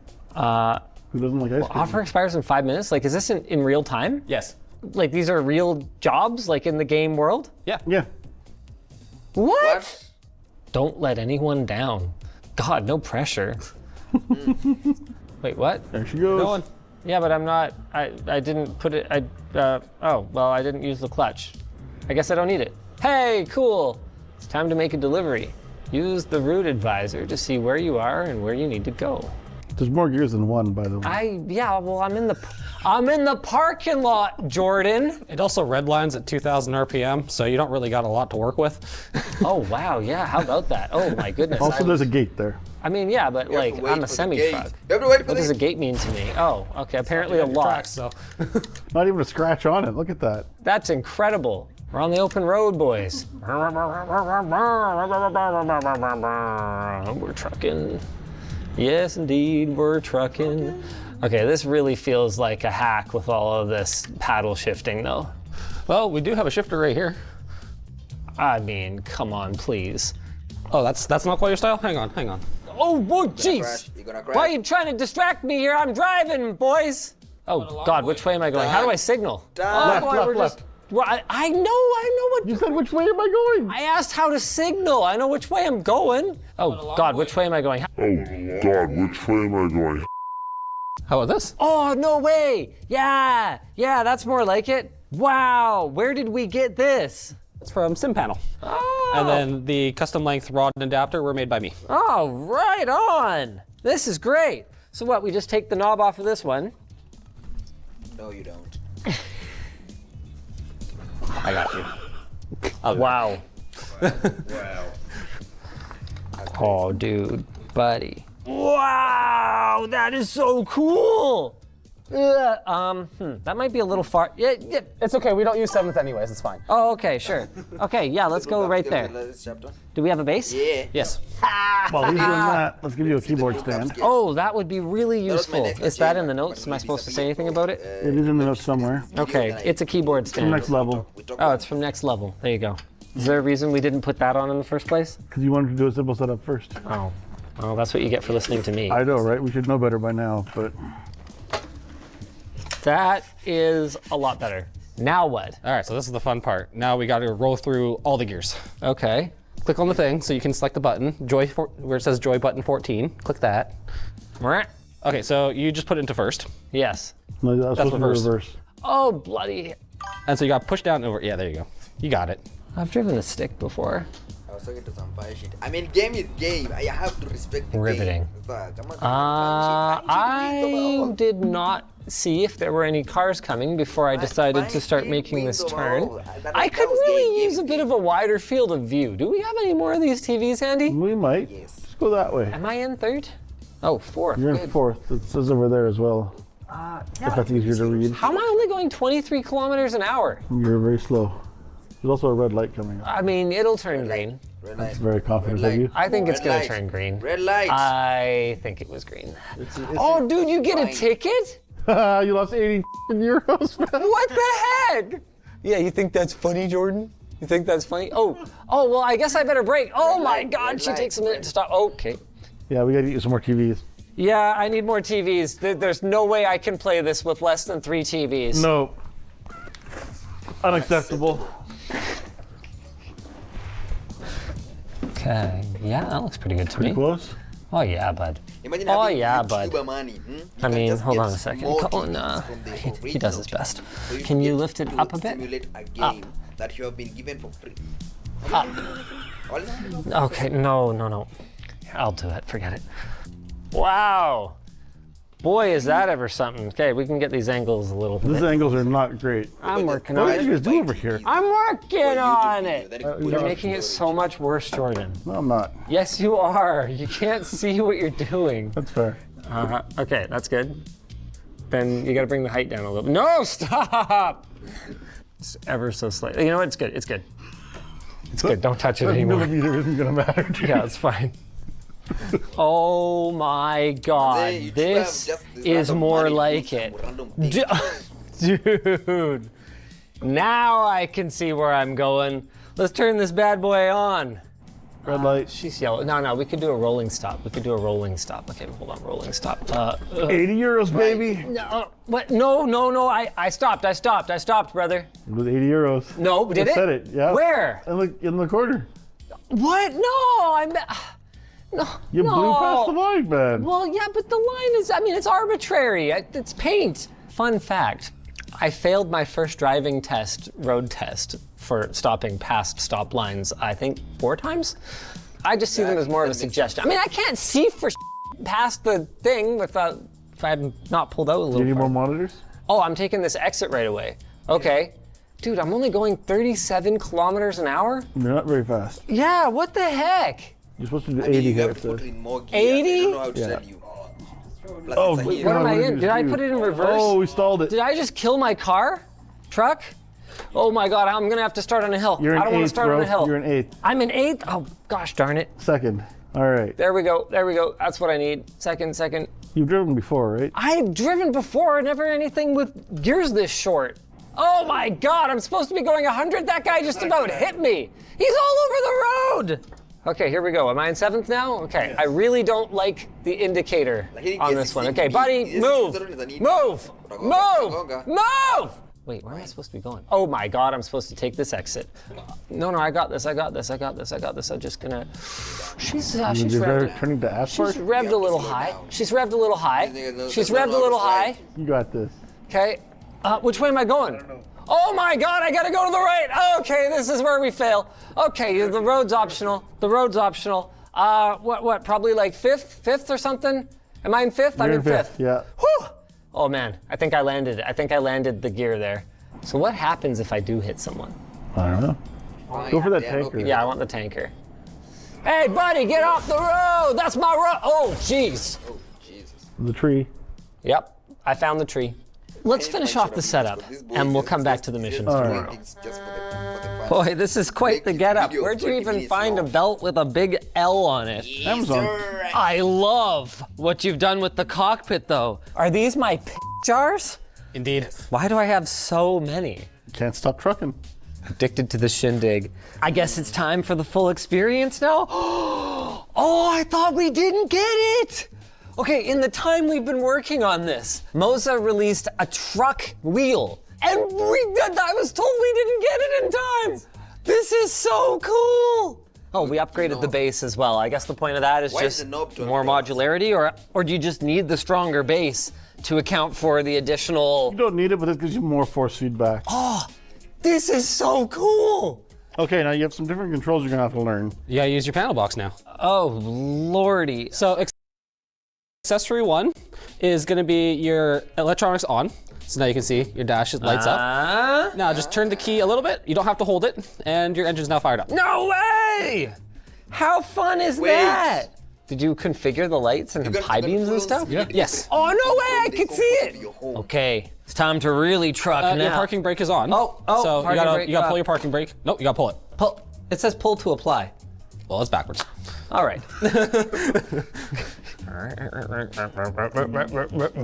Who doesn't like ice cream? Offer expires in 5 minutes. Like, is this in real time? Yes. Like, these are real jobs, like in the game world? Yeah. Yeah. What? Don't let anyone down. God, no pressure. Wait, what? There she goes. No one. Yeah, but I'm not, I didn't put it, oh, well, I didn't use the clutch. I guess I don't need it. Hey, cool. It's time to make a delivery. Use the route advisor to see where you are and where you need to go. There's more gears than one, by the way. Yeah, well, I'm in the parking lot, Jordan. It also redlines at 2,000 RPM, so you don't really got a lot to work with. Oh, wow, yeah, how about that? Oh, my goodness. Also, there's a gate there. I mean, yeah, but like, I'm a semi-truck. You have to wait for What does a gate mean to me? Oh, okay, apparently a lot. Tracks, so. Not even a scratch on it. Look at that. That's incredible. We're on the open road, boys. We're trucking. Yes, indeed, we're trucking. Okay, this really feels like a hack with all of this paddle shifting, though. Well, we do have a shifter right here. I mean, come on, please. Oh, that's not quite your style? Hang on. Oh, whoa, jeez. Why are you trying to distract me here? I'm driving, boys. Oh, God, which way am I going? How do I signal? Left. Well, I know what. You said, which way am I going? I asked how to signal. I know which way I'm going. Oh, God, which way am I going? How about this? Oh, no way. Yeah, that's more like it. Wow, where did we get this? It's from SimPanel. Oh. And then the custom length rod and adapter were made by me. Oh, right on. This is great. So what, we just take the knob off of this one? No, you don't. I got you. Wow. Wow. Oh, dude, buddy. Wow, that is so cool. That might be a little far. Yeah. It's okay, we don't use 7th anyways, it's fine. Oh, okay, sure. Okay, yeah, let's go right there. Do we have a base? Yeah. Yes. While he's doing that, let's give you a keyboard stand. Oh, that would be really useful. next Is that in the agenda. notes? Am I supposed to say anything about it? It is in the notes somewhere. Okay, it's a keyboard stand. Next level. Oh, it's from next level. There you go. Is there a reason we didn't put that on in the first place? Because you wanted to do a simple setup first. Oh, well, that's what you get for listening to me. I know, right? We should know better by now, but That is a lot better. Now what? All right, so this is the fun part. Now we got to roll through all the gears. Okay. Click on the thing so you can select the button, where it says Joy button 14. Click that. Okay, so you just put it into first. Yes. no, that's supposed to be reverse. reverse. Oh, bloody. And so you got push down over. Yeah, there you go. You got it. I've driven a stick before. I was talking to some fire shit. I mean, game is game. I have to respect the Riveting. game. I did not see if there were any cars coming before I decided to start making this turn. I could really use a bit of a wider field of view. Do we have any more of these TVs handy? We might. Yes. Just go that way. Am I in third? Oh, fourth. You're in Good. fourth. It says over there as well. If that's easier to read. How am I only going 23 kilometers an hour? You're very slow. There's also a red light coming up. I mean, it'll turn green. Red light. It's very confident Red of you. I think it's Red gonna light. turn green. Red light. I think it was green. Oh, dude, you get a ticket? You lost 80 euros, man. What the heck? Yeah, you think that's funny, Jordan? You think that's funny? Oh, well, I guess I better brake. Oh my light, God, red she light, takes a minute to stop. Okay. Yeah, we gotta get you some more TVs. Yeah, I need more TVs. There's no way I can play this with less than 3 TVs. No. Unacceptable. Okay, yeah, that looks pretty good to Pretty me. close. Oh yeah, bud. Imagine Oh, having yeah, YouTuber bud. money. You I can mean, just hold get on a second. more Colin, TVs from the he original does his channel. best. So you Can you get lift it to up a bit? Simulate a game that you have been given for free. Up. All is on. Okay, no. I'll do it, forget it. Wow. Boy, is that ever something. Okay, we can get these angles a little These bit. angles are not great. I'm working What on did you it. guys do over here? I'm working on it. Then You're making it so much worse, Jordan. No, I'm not. Yes, you are. You can't see what you're doing. That's fair. Okay, that's good. Then you gotta bring the height down a little. No, stop! Just ever so slightly. You know what? It's good. It's good. It's good. Don't touch it That anymore. millimeter isn't gonna matter. Dude. Yeah, it's fine. Oh my God, You two this have just this is random more money, like some it. random thing. Dude, now I can see where I'm going. Let's turn this bad boy on. Red light. She's yellow. No, we could do a rolling stop. Okay, rolling stop. Rolling stop. 80 euros, baby. No, what? No, I stopped, brother. It was 80 euros. No, did it? Said it, yeah. Where? In the corner. What? No, no. You blew past the line, man. Well, yeah, but the line is, it's arbitrary. It's paint. Fun fact, I failed my first driving test, road test, for stopping past stop lines, I think 4 times. I just see them as more of a suggestion. I can't see for past the thing if I had not pulled out a little. Do you need far. more monitors? Oh, I'm taking this exit right away. Okay. Dude, I'm only going 37 kilometers an hour? You're not very fast. Yeah, what the heck? You're supposed to do I mean, 80 you here. have to put in more gear. 80? I don't know how to Yeah. tell you. Plus Oh, it's a what hill. What am I did you in? just Did I do? put it in reverse? Oh, we stalled it. Did I just kill my car? Truck? Oh my God, I'm gonna have to start on a hill. You're I in don't want to 8th, start bro. on a hill. You're in 8th. I'm in 8th? Oh, gosh darn it. Second. All right. There we go, there we go. That's what I need. Second. You've driven before, right? I've driven before, never anything with gears this short. Oh my God, I'm supposed to be going 100? That guy just about hit me. He's all over the road. Okay, here we go. Am I in 7th now? Okay, Yes. I really don't like the indicator Lakini on gear this one. 16 Okay, buddy, gear move, 16 is a need. move, Utagonga. move. Wait, where am I supposed to be going? Oh my God, I'm supposed to take this exit. No, I got this. I'm just gonna, she's You're revved. turning to asphalt? She's revved a little slow high. down. She's revved a little high. She's revved a little high. You got this. Okay, which way am I going? Oh my God, I gotta go to the right. Okay, this is where we fail. Okay, the road's optional. What, probably like 5th or something? Am I in 5th? I'm You're in 5th. Yeah. Whew. Oh man, I think I landed the gear there. So what happens if I do hit someone? I don't know. Fine. Go for that There are no tanker. people. Yeah, I want the tanker. Hey buddy, get off the road! That's my road! Oh jeez. Oh, Jesus. The tree. Yep, I found the tree. Let's finish off the setup, and we'll come back to the missions tomorrow. Boy, this is quite the getup. Where'd you even find a belt with a big L on it? Amazon. I love what you've done with the cockpit, though. Are these my jars? Indeed. Why do I have so many? Can't stop trucking. Addicted to the shindig. I guess it's time for the full experience now? Oh, I thought we didn't get it! Okay, in the time we've been working on this, Moza released a truck wheel. And I was told we didn't get it in time! This is so cool! Oh, we upgraded the base as well. I guess the point of that is Why is just the knob to more unlock? modularity, or do you just need the stronger base to account for the additional... You don't need it, but it gives you more force feedback. This is so cool! Okay, now you have some different controls you're gonna have to learn. You gotta use your panel box now. Oh, lordy. So accessory 1 is gonna be your electronics on. So now you can see your dash lights up. Now just turn the key a little bit. You don't have to hold it, and your engine's now fired up. No way! How fun is that? Did you configure the lights and high beams and stuff? Yeah. Yes. Oh, no way, I can see it! Okay, it's time to really truck now. Your parking brake is on. Oh, so parking brake, you gotta pull your parking brake. Nope, you gotta pull it. Pull. It says pull to apply. Well, it's backwards. All right.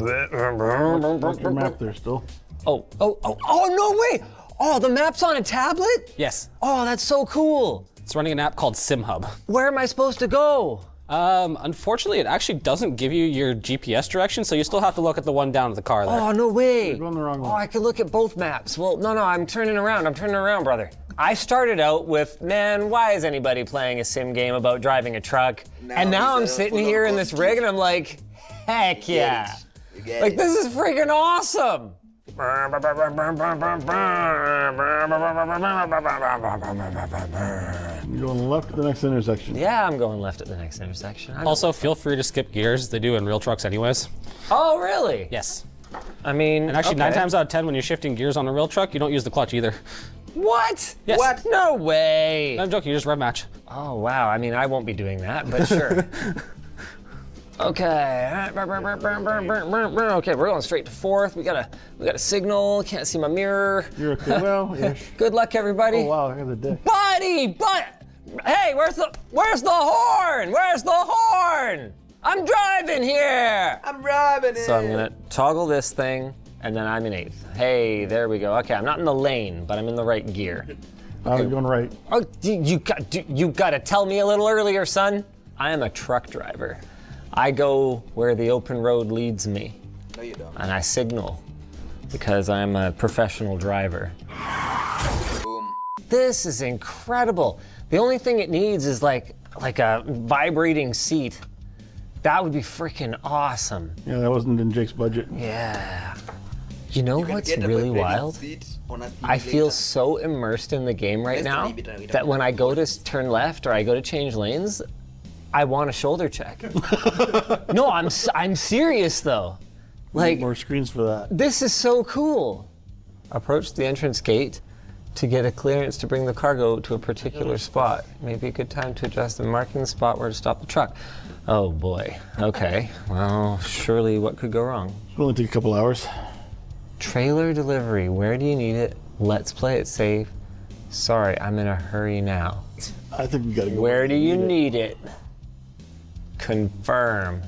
What's your map there still? Oh, no way! Oh, the map's on a tablet? Yes. Oh, that's so cool. It's running an app called SimHub. Where am I supposed to go? Unfortunately, it actually doesn't give you your GPS direction, so you still have to look at the one down at the car there. Oh, no way. You're going the wrong way. Oh, I could look at both maps. Well, no, I'm turning around, brother. I started out with, man, why is anybody playing a sim game about driving a truck? And now I'm sitting here in this rig and I'm like, heck yeah. Like, this is freaking awesome. You're going left at the next intersection. Yeah, I'm going left at the next intersection. Also, feel free to skip gears. They do in real trucks anyways. Oh, really? Yes. I mean, And actually, 9 okay. times out of 10, when you're shifting gears on a real truck, you don't use the clutch either. What? Yes. What? No way. I'm joking, you just rev match. Oh, wow. I mean, I won't be doing that, but sure. Okay. Okay, we're going straight to 4th. We got a signal. Can't see my mirror. You're okay. Well, ish. Good luck, everybody. Oh wow, I got the dick. Buddy, hey, where's the horn? Where's the horn? I'm driving here. I'm driving it. So I'm gonna toggle this thing, and then I'm in 8th. Hey, there we go. Okay, I'm not in the lane, but I'm in the right gear. I'm going right. Oh, you got to tell me a little earlier, son. I am a truck driver. I go where the open road leads me, No, you don't. and I signal because I'm a professional driver. Boom. This is incredible. The only thing it needs is like a vibrating seat. That would be freaking awesome. Yeah, that wasn't in Jake's budget. Yeah. You know can what's get a really vibrating wild? seat on a I feel simulator. so immersed in the game right Let's now leave it, that when I go to turn left or I go to change lanes, I want a shoulder check. No, I'm serious though. Like, more screens for that. this is so cool. Approach the entrance gate to get a clearance to bring the cargo to a particular spot. Maybe a good time to adjust the marking the spot where to stop the truck. Oh boy, okay. Well, surely what could go wrong? It'll only take a couple hours. Trailer delivery, where do you need it? Let's play it safe. Sorry, I'm in a hurry now. I think we gotta go. Where do you need it? Confirm.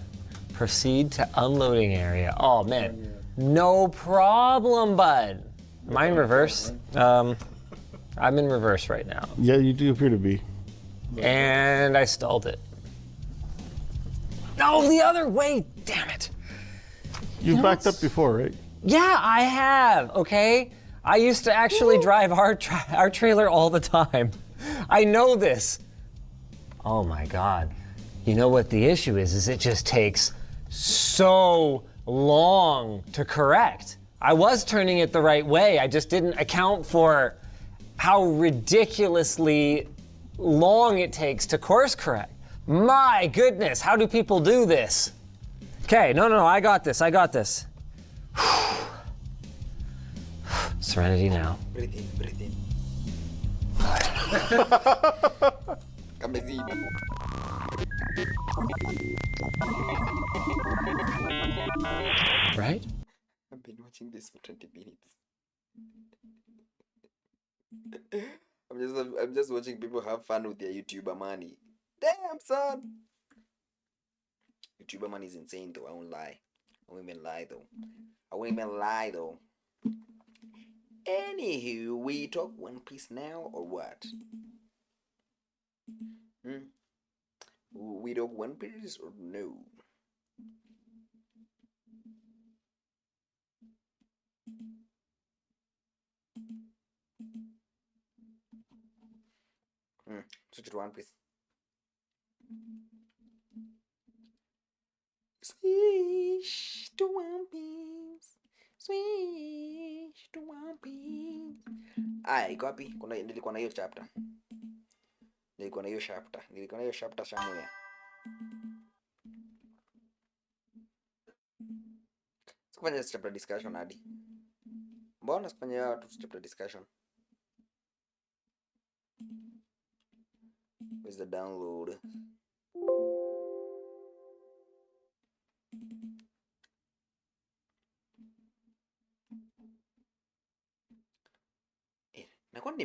Proceed to unloading area. Oh man, no problem, bud. Am I in reverse? I'm in reverse right now. Yeah, you do appear to be. And I stalled it. No, the other way, damn it. You've backed up before, right? Yeah, I have, okay? I used to actually drive our trailer all the time. I know this. Oh my God. You know what the issue is it just takes so long to correct. I was turning it the right way, I just didn't account for how ridiculously long it takes to course correct. My goodness, how do people do this? Okay, no, I got this. Serenity now. Breathe in. Kamezidi. Right? I've been watching this for 20 minutes. I'm just watching people have fun with their YouTuber money. Damn, son. YouTuber money is insane though, I won't even lie though. Anywho, we talk One Piece now or what? We talk One Piece or no? Switch to One Piece. Switch to One Piece. Switch to One Piece. Iko wapi? Nilikuwa na hiyo chapter. Nilikuwa na hiyo chapter somewhere. Sikufanya chapter discussion hadi. Mbona sikufanya tu chapter discussion? Where's the download? Nakuwa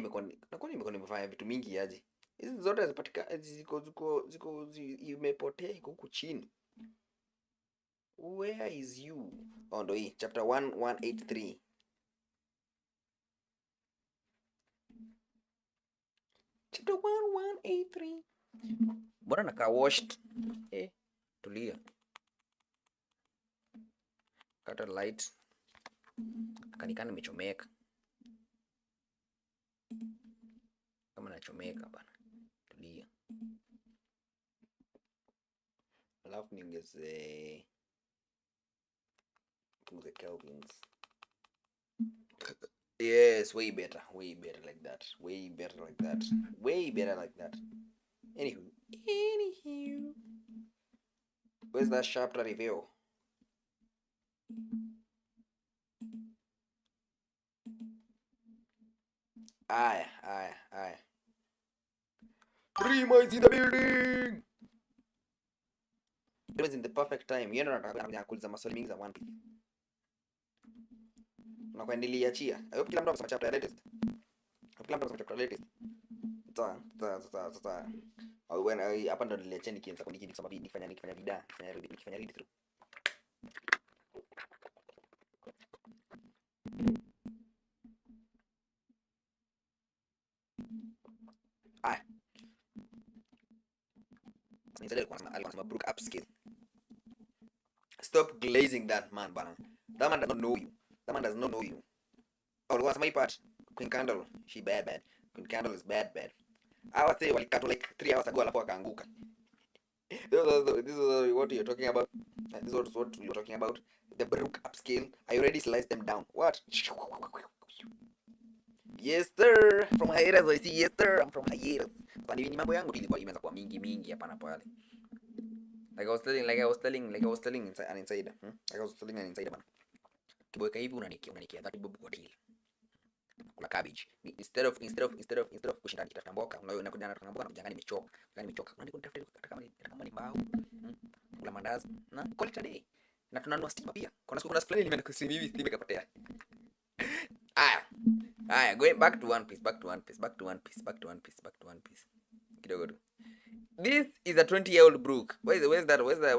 nimefanya vitu mingi aje. Hizi zote zipatika ziko imepotea iko huku chini. Where is you? Oh, ndo hii chapter 1183. Chapter 1183. Bora naka washed. Tulia. Kata light. Akanikana nimechomeka. Kama nachomeka bana. Tulia. Alafu niongeze Kelvins. Yes, way better like that. Anywho. Where's that chapter review? Aye. 3 miles in the building. It was in the perfect time. You know, nataka kuuliza maswali mingi za One Piece. Unakuendelea chia. I hope kila mtu amesoma chapter latest. Sasa. Au when hapa ndo niliacha nikianza nikisoma nikifanya vida, nikifanya read through. Alikuwa brook upskill. Stop glazing that man, bana. That man does not know you. Oh, what's my part? Queen Candle, she bad. Queen Candle is bad. I was say walikata like 3 hours ago alafu akaanguka. This is what you're talking about. This is what you're talking about. The brook upskill. I already sliced them down. What? Yes sir. From hiatus I see yes sir. I'm from hiatus. Kwani ni mambo yangu ilikuwa imeanza kwa mingi hapa na pale. Like I was telling inside an insider. Like I was telling an insider man. Kiboeka hivi unanikia that bob kwa deal. Kula cabbage. Instead of kushinda nitafuta mboka, unakuja na mboka na kujanga nimechoka. Unani kunitafuta kama ni mbao. Kula mandazi. Na call it a day. Na tunanunua stima pia. Kuna siku nimeenda kusema hivi stima ikapotea. Aya, going back to One Piece. Kidogo tu. This is a 20-year-old Brook. Where's the card? Where's the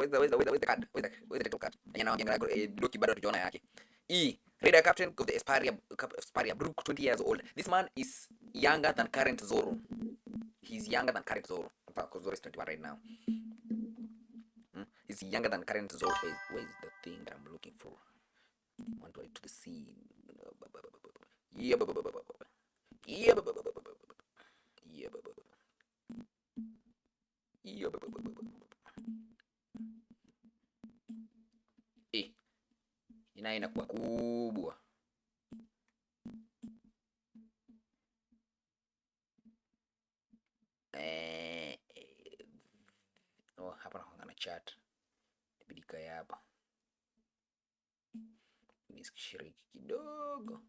title card? Yana Loki bado tujiona yake. Raider captain of the Esparia Brook, 20 years old. This man is younger than current Zoro. He's younger than current Zoro. Because Zoro is 21 right now. He's younger than current Zoro. Where is the thing that I'm looking for? I want to write to the scene. Inakuwa kubwa. Hapa naona chat. Inabidi kae hapa. Nisikishiriki kidogo.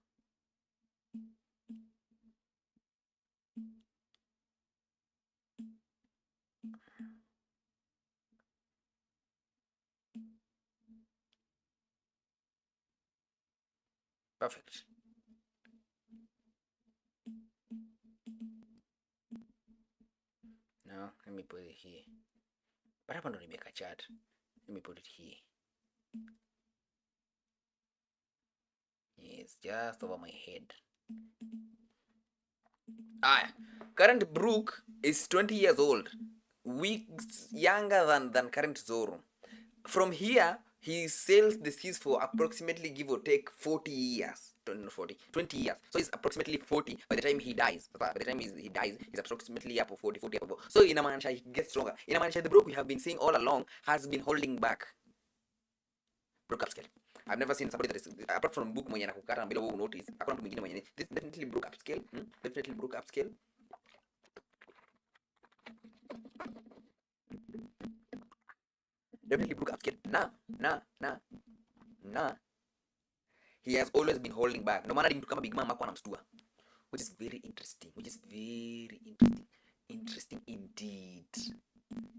Perfect. Now, let me put it here. But hapa ndo nimeka chat. Let me put it here. Yes, just over my head. Current Brook is 20 years old. Weeks younger than current Zoro. From here, he sails the seas for approximately, give or take, 40 years. 20 years. So he's approximately 40 by the time he dies. By the time he dies, he's approximately up to 40 up. So in Amansha, he gets stronger. In Amansha, the Brook we have been seeing all along has been holding back. Brook upscale. I've never seen somebody that is, apart from Book mwenye nakukata bila wewe notice, hakuna mtu mwingine mwenye. This definitely Brook upscale. Definitely Brook upscale. Definitely Brook upscale. Nah. He has always been holding back. No matter mtu kama Big Mama kwa namstua. Which is very interesting. Interesting indeed.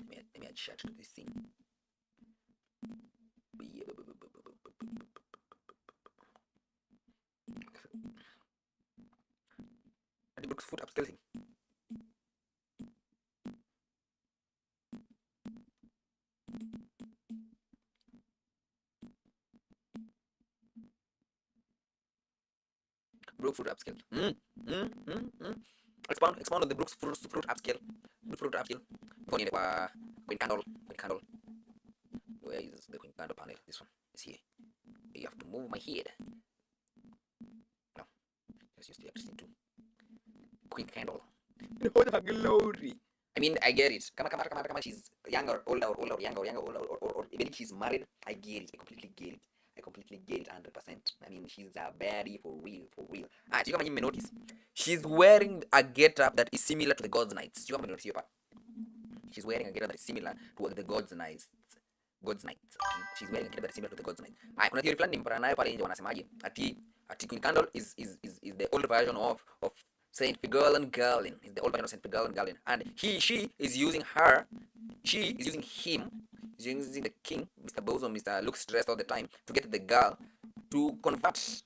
Let me add chat to this thing. And Brook's foot upscale thing. Brook fruit upscale. Expand on the Brook's fruit upscale. Fruit upscale. Queen candle. Where is the queen candle panel? This one is here. You have to move my head. No, let's use the electricity too. Queen candle. What a glory! I mean, I get it. Come on. She's younger, older, or even if she's married, I get it. I completely get it 100%. I mean, she's a baddie for real. You can notice. She's wearing a get-up that is similar to the God's Knights. You can notice your part. She's wearing a get-up that is similar to the God's Knights. She's wearing a get-up that is similar to the God's Knights. Kuna theory fulani nimpata nayo pale nje wanasemaje? Ati Queen Candle is the old version of Saint Pigolan Garlin. Is the old version of Saint Pigolan Garlin. And she is using him. He's using the king, Mr. Bozo, Mr. looks stressed all the time, to get the girl to convert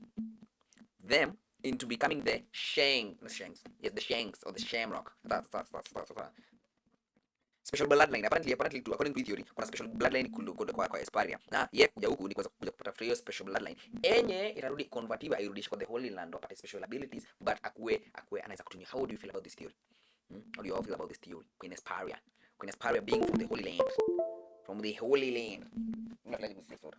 them into becoming the Shanks. Yes, the Shanks or the Shamrock. That's special bloodline. Apparently, according to theory, kuna special bloodline kwa Esparia. Na yeye kuja huku ni kuja kupata free special bloodline. Enye itarudi convertible irudishe kwa the Holy Land apate special abilities, but akue anaweza kutumia. How do you feel about this theory? How do you all feel about this theory? Queen Esparia being from the Holy Land. From the Holy Land. Not like this before.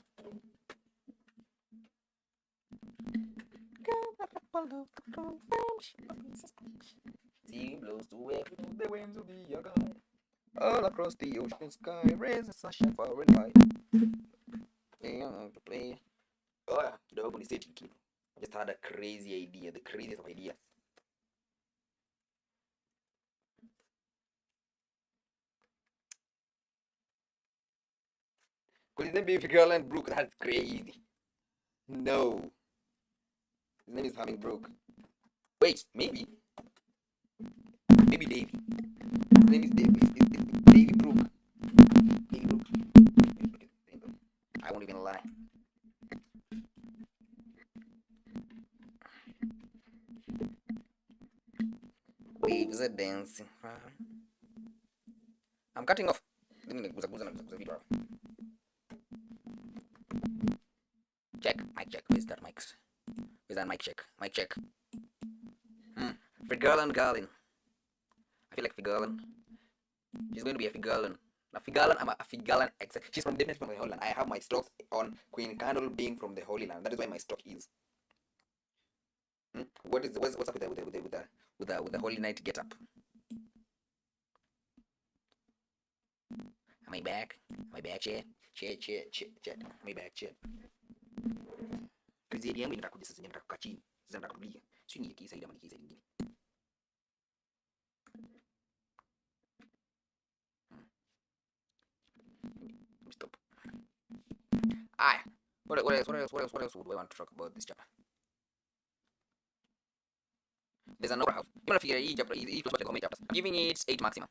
Sea blows to where the winds will be your guide. All across the ocean sky, raise a sunshine far and wide. Play. Oh yeah, kidogo ni stage kidogo. I just had a crazy idea, the craziest of ideas. Could his name be Girl and Brooke? That's crazy. No. His name is having Brooke. Wait, maybe. Maybe Davy. His name is Davy. Davy Brooke. Davy Brooke. I won't even lie. Waves are dancing. I'm cutting off. Let me guza na video. Check. Mic check. Where's that mic? Where's that mic check? Mic check. Figarland Garlin. I feel like Figarland. She's going to be a Figarland. Now Figarland, I'm a Figarland ex. She's definitely from the Holy Land. I have my stocks on Queen Candle being from the Holy Land. That is why my stock is. What's up with the Holy Night get up? Am I back? Am I back, chat? Chat. Am I back, chat? Krizedi yangu inataka sasa nataka kukaa chini. Sasa nataka kulia. Sio ni kisa ile kisa nyingine. Stop. What else would we want to talk about this chapter? There's another house. You wanna figure each chapter equals how many chapters? I'm giving it 8 maximum.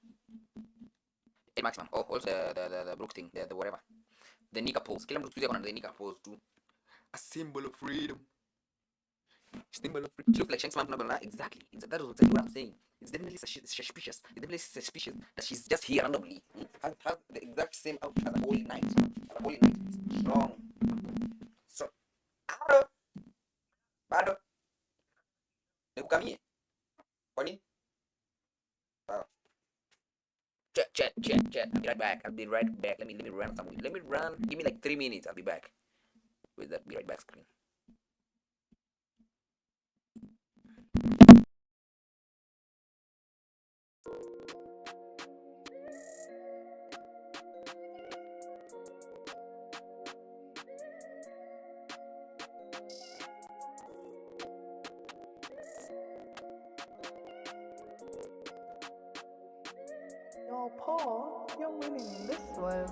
8 maximum. Oh, also the Brook thing, the whatever. The Nika pose. Kila mtu tuzi akona the Nika pose too. A symbol of freedom. Symbol of freedom. She looks like Shanks' mom, blah. Exactly. That is what I'm saying. It's definitely suspicious. It's definitely suspicious that she's just here randomly. Has the exact same outfit as a Holy Knight. A Holy Knight is strong. So, bado. Nikukamie. Kwani? Chat. I'll be right back. Let me run somewhere. Let me run. Give me like 3 minutes. I'll be back. With that be right back screen. Yo, Paul, you're winning this one.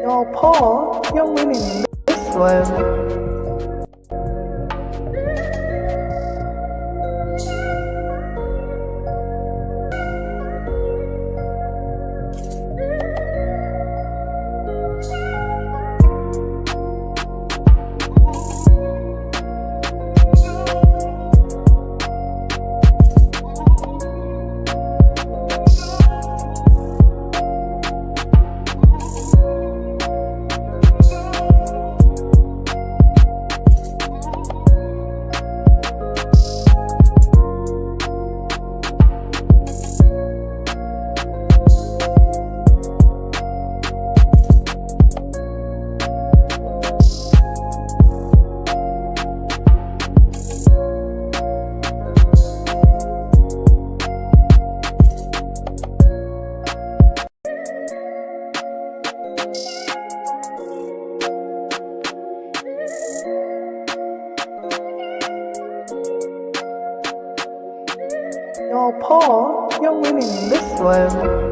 Yo, Paul, you're winning this one. Yo, Paul, you're winning this one.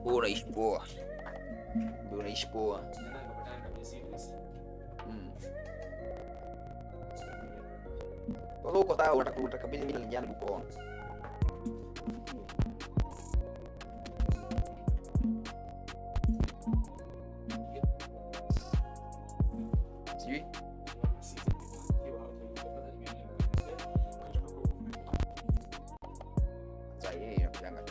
Unaishi poa. Unaishi poa. Kwa uko sawa utakabili mimi niliana kuona. Sijui. Sasa yeye anapanga.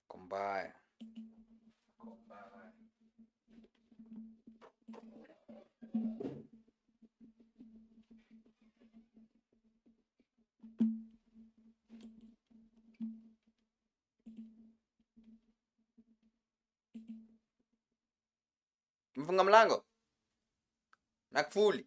Kombaya. Mfunga mlango na kufuli.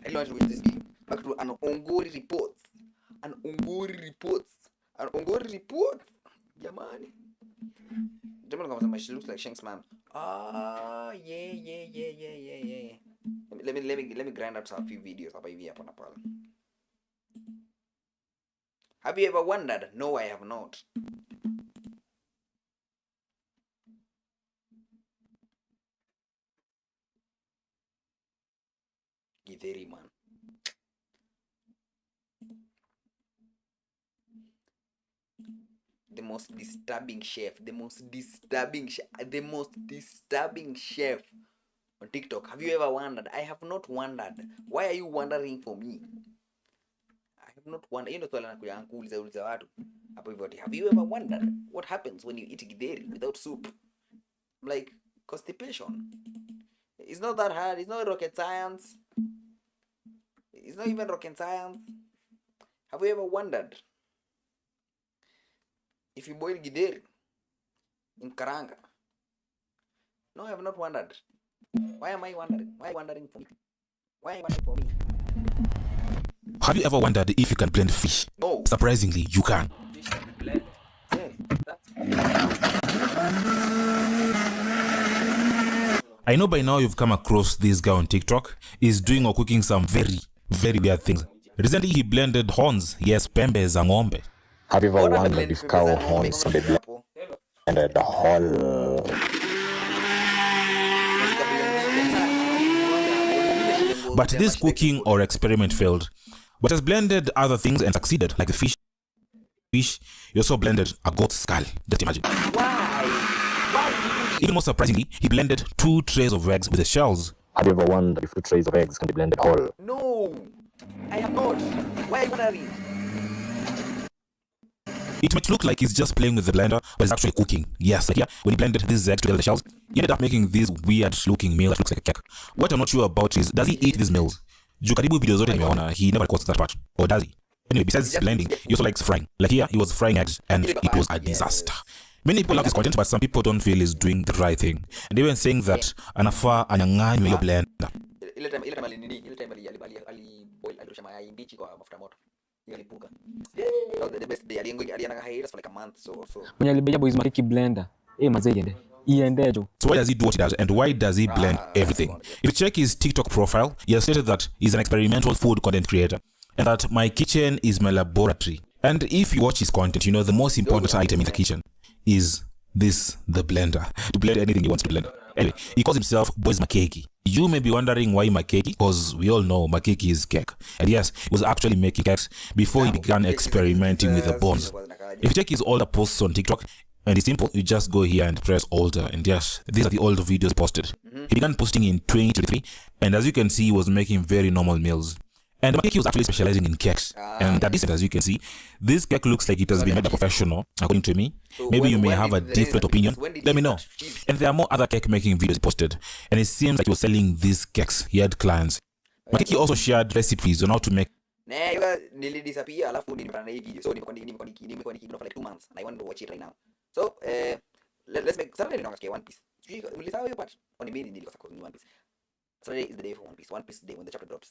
I want to win this game. Back to an Ongori report. An Ongori report. An Ongori report. Jamani. Jamani, she looks like Shank's mom. Ah, yeah. Let me let me grind out some few videos hapa hivi hapo na pale. Have you ever wondered? No, I have not. Githeri man. The most disturbing chef on TikTok. Have you ever wondered? I have not wondered. Why are you wondering for me? I have not wondered. You know, swali nakuja kuuliza watu hapo hivyo. Have you ever wondered what happens when you eat githeri without soup? Like constipation. It's not that hard. It's not rocket science. It's not even rocket science. Have you ever wondered if you boil githeri in karanga? No, I have not wondered. Why am I wondering? Why are you wondering for me? Why are you wondering for me? Have you ever wondered if you can blend fish? No. Surprisingly, you can. Fish can be blended. Yes, that's I know by now you've come across this guy on TikTok. He's doing or cooking some very, very weird things. Recently, he blended horns. Yes, pembe za ng'ombe. Have you ever wondered if cow horns can be blended whole? But this cooking or experiment failed. But has blended other things and succeeded, like the fish. He also blended a goat's skull. Just imagine. why? Even more surprisingly, he blended 2 trays of eggs with the shells. Have you ever wondered if 2 trays of eggs can be blended whole? No, I have not. Why are you wondering? It might look like he's just playing with the blender, but it's actually cooking. Yes, like here, when he blended these eggs together with the shells, he ended up making this weird looking meal that looks like a cake. What I'm not sure about is, does he eat these meals? Juu karibu videos zote nimeona, he never records that part. Or does he? Anyway, besides blending, he also likes frying. Like here, he was frying eggs, and it was a disaster. Many people love his content, but some people don't feel he's doing the right thing. And they were saying that anafaa anyang'anywe hiyo blender. Ile time aliboil alirusha mayai mbichi kwa mafuta moto. Yalipuka. The best day alianga hiatus for like a month so. Mwenye alibeja boys makeki blender. Mazee iende. Iendejo. So why does he do what he does, and why does he blend everything? If you check his TikTok profile, he has stated that he's an experimental food content creator and that my kitchen is my laboratory. And if you watch his content, you know the most important item in the kitchen is this, the blender, to blend anything he wants to blend. Anyway, he calls himself Boys Makeki. You may be wondering why Makeki, because we all know Makeki is cake. And yes, he was actually making cakes before he began experimenting with the bones. If you check his older posts on TikTok, and it's simple, you just go here and press older, and yes, these are the older videos posted. He began posting in 2023, and as you can see, he was making very normal meals. And Makeki was actually specializing in cakes. And that is, as you can see, this cake looks like it has been made by a professional, according to me. Maybe you may have a different opinion. Let me know. And there are more other cake making videos posted. And it seems like he was selling these cakes. He had clients. Makeki also shared recipes on how to make. Nilidisappear alafu nilipata na hii video. So nimekuwa nikiignore for like 2 months and I want to watch it right now. So let's make Saturday nilikuwa One Piece. Ulisahau hiyo part. On the main nilikuwa kwa One Piece. Saturday is the day for One Piece. One Piece day when the chapter drops.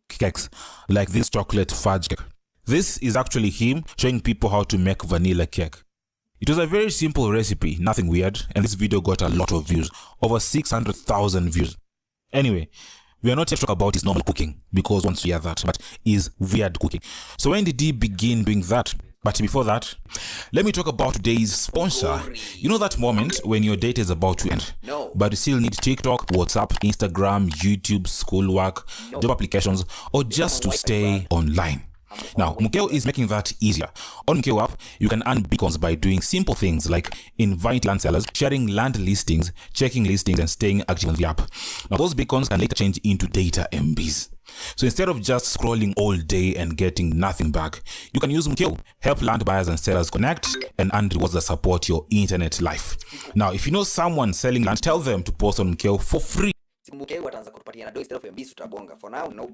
Cakes like this chocolate fudge cake. This is actually him showing people how to make vanilla cake. It was a very simple recipe, nothing weird, and this video got a lot of views, over 600,000 views. Anyway, we are not here to talk about his normal cooking, because once we have that, but his weird cooking. So when did he begin doing that? But before that, let me talk about today's sponsor. You know that moment when your date is about to end, but you still need TikTok, WhatsApp, Instagram, YouTube, schoolwork, job applications, or just to stay online. Now, Mkeo is making that easier. On Mkeo app, you can earn beacons by doing simple things like inviting land sellers, sharing land listings, checking listings, and staying active on the app. Now, those beacons can later change into data MBs. So instead of just scrolling all day and getting nothing back, you can use Mkeo, help land buyers and sellers connect, and earn rewards that support your internet life. Now, if you know someone selling land, tell them to post on Mkeo for free. For now, no.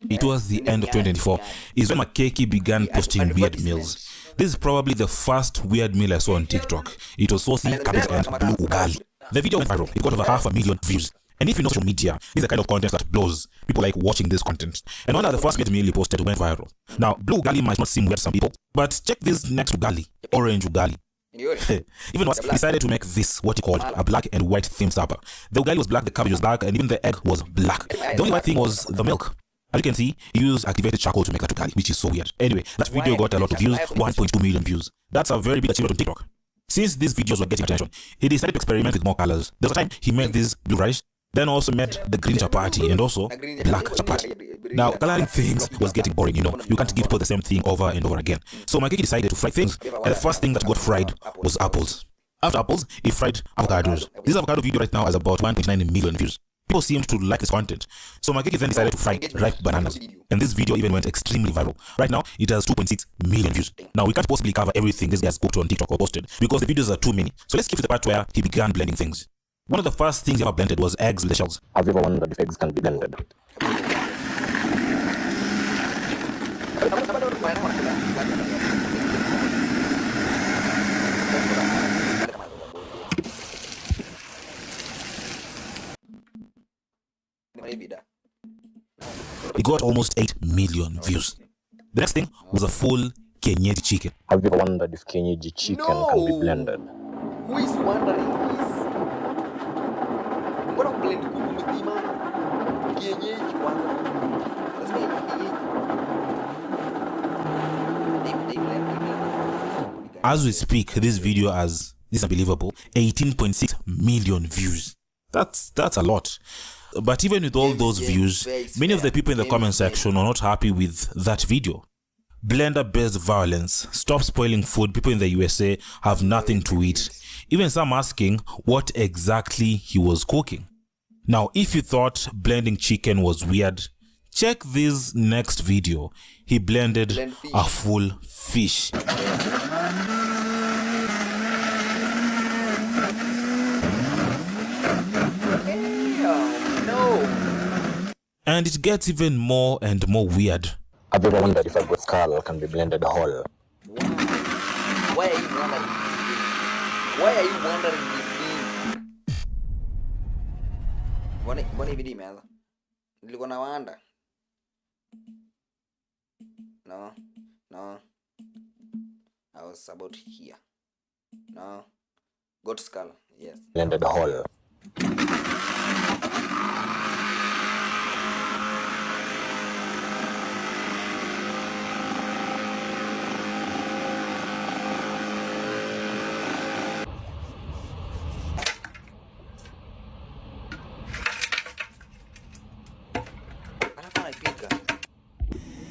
It was the end of 2024 is when Makeki began posting weird meals. This is probably the first weird meal I saw on TikTok. It was saucy, cabbage, and blue ugali. The video went viral. It got over 500,000 views. And if you know social media, this is the kind of content that blows. People like watching this content. And one of the first weird meal he posted went viral. Now, blue ugali might not seem weird to some people, but check this next ugali, orange ugali. Even once, he decided to make this what he called a black and white theme supper. The ugali was black, the cabbage was black, and even the egg was black. The only white thing was the milk. As you can see, he used activated charcoal to make that ugali, which is so weird. Anyway, that video got a lot of views, 1.2 million views. That's a very big achievement on TikTok. Since these videos were getting attention, he decided to experiment with more colors. There was a time he made this blue rice, then also made the green chapati and also black chapati. Now, coloring things was getting boring, you know. You can't give people the same thing over and over again. So Makeki decided to fry things, and the first thing that got fried was apples. After apples, he fried avocados. This avocado video right now has about 1.9 million views. People seemed to like this content. So Makeki then decided to fry ripe bananas. And this video even went extremely viral. Right now, it has 2.6 million views. Now, we can't possibly cover everything this guy's cooked on TikTok or posted because the videos are too many. So let's skip to the part where he began blending things. One of the first things he ever blended was eggs with the shells. Have you ever wondered if eggs can be blended? It got almost 8 million views. The next thing was a full Kenyan chicken. Have you ever wondered if Kenyan chicken can be blended? Who is wondering this? Mbona blend kuku mzima? Kienyeji kwanza. Lazima iwe kienyeji. As we speak, this video has, this is unbelievable, 18.6 million views. That's a lot. But even with all those views, many of the people in the comment section are not happy with that video. Blender-based violence, stop spoiling food, people in the USA have nothing to eat. Even some asking what exactly he was cooking. Now, if you thought blending chicken was weird, check this next video. He blended a full fish. And it gets even more and more weird. Have you ever wondered if a goat skull can be blended whole? Why are you wondering this thing? Why are you wondering this thing? Mbona hivi imeanza? Nilikuwa na wanda. No. I was about here. No. Goat skull, yes. Blended whole.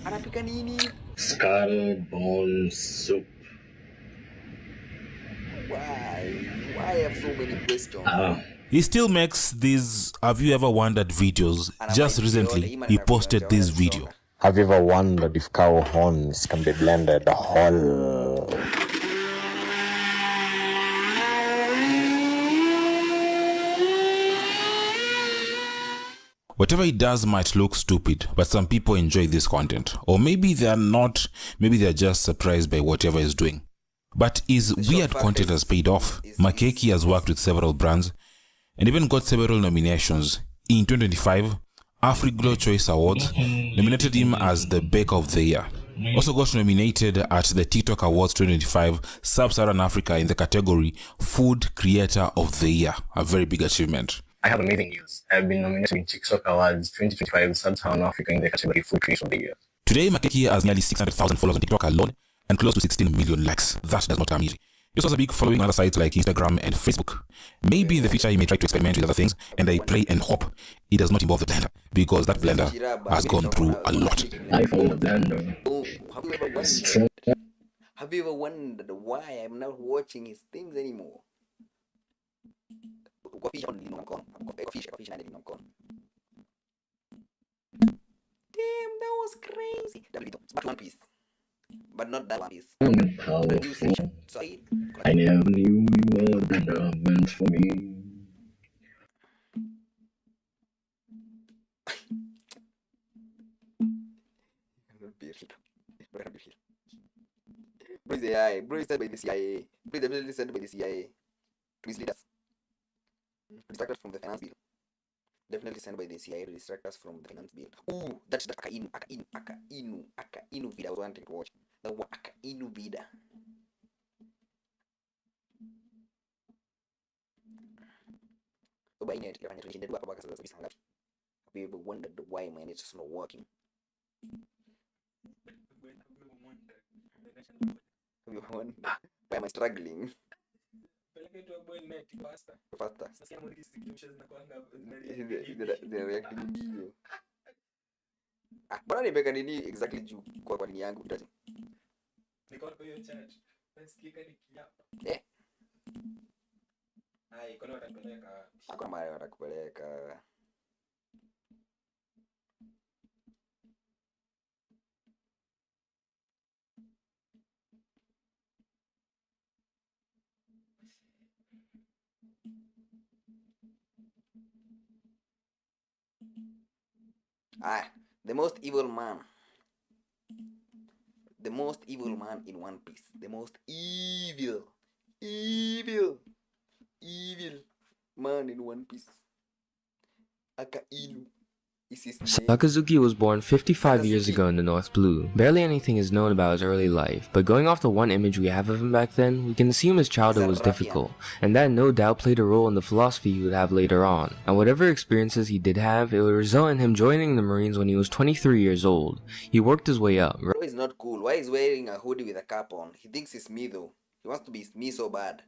Anapika nini? Skull bone soup. Why? Why I have so many questions? He still makes these have you ever wondered videos. Just recently, he posted this video. Have you ever wondered if cow horns can be blended whole? Whatever he does might look stupid, but some people enjoy this content. Or maybe they are not, maybe they are just surprised by whatever he's doing. But his weird content has paid off. Makeki has worked with several brands and even got several nominations. In 2025, AfriGlow Choice Awards nominated him as the Baker of the Year. Also got nominated at the TikTok Awards 2025 Sub-Saharan Africa in the category Food Creator of the Year. A very big achievement. I have amazing news. I have been nominated in TikTok Awards 2025 Sub-Saharan Africa in the category Food Creator of the Year. Today, Makeki has nearly 600,000 followers on TikTok alone and close to 16 million likes. That does not come easy. He also has a big following on other sites like Instagram and Facebook. Maybe in the future he may try to experiment with other things, and I pray and hope it does not involve the blender, because that blender has gone through a lot. I found the blender. Have you ever wondered why I'm not watching his things anymore? Damn, that was crazy. But One Piece. But not that One Piece. I never knew you were the blender meant for me. Bro is AI. Bro is sent by the CIA. Bro is definitely sent by the CIA. To mislead us. Distract us from the finance bill. Definitely sent by the CIA to distract us from the finance bill. Ooh, that's the Akainu video I was wanting to watch. The Akainu video. By net ilifanya tushinde tu hapa mpaka sasa kabisa ngapi. We wondered why my net is not working. We wonder why am I struggling? Faster. They're reacting video. Bwana nimeweka nini exactly juu kwa nini yangu itaje? Niko kwa hiyo chat. Nasikia nikiapa. Hai, kwa nini watakupeleka? Kwa maana watakupeleka. The most evil man. The most evil man in One Piece. The most evil man in One Piece. Akainu. Sakazuki was born 55 years ago in the North Blue. Barely anything is known about his early life, but going off the one image we have of him back then, we can assume his childhood was difficult, and that no doubt played a role in the philosophy he would have later on. And whatever experiences he did have, it would result in him joining the Marines when he was 23 years old. He worked his way up. Bro is not cool. Why is wearing a hoodie with a cap on? He thinks he's me though. He wants to be me so bad.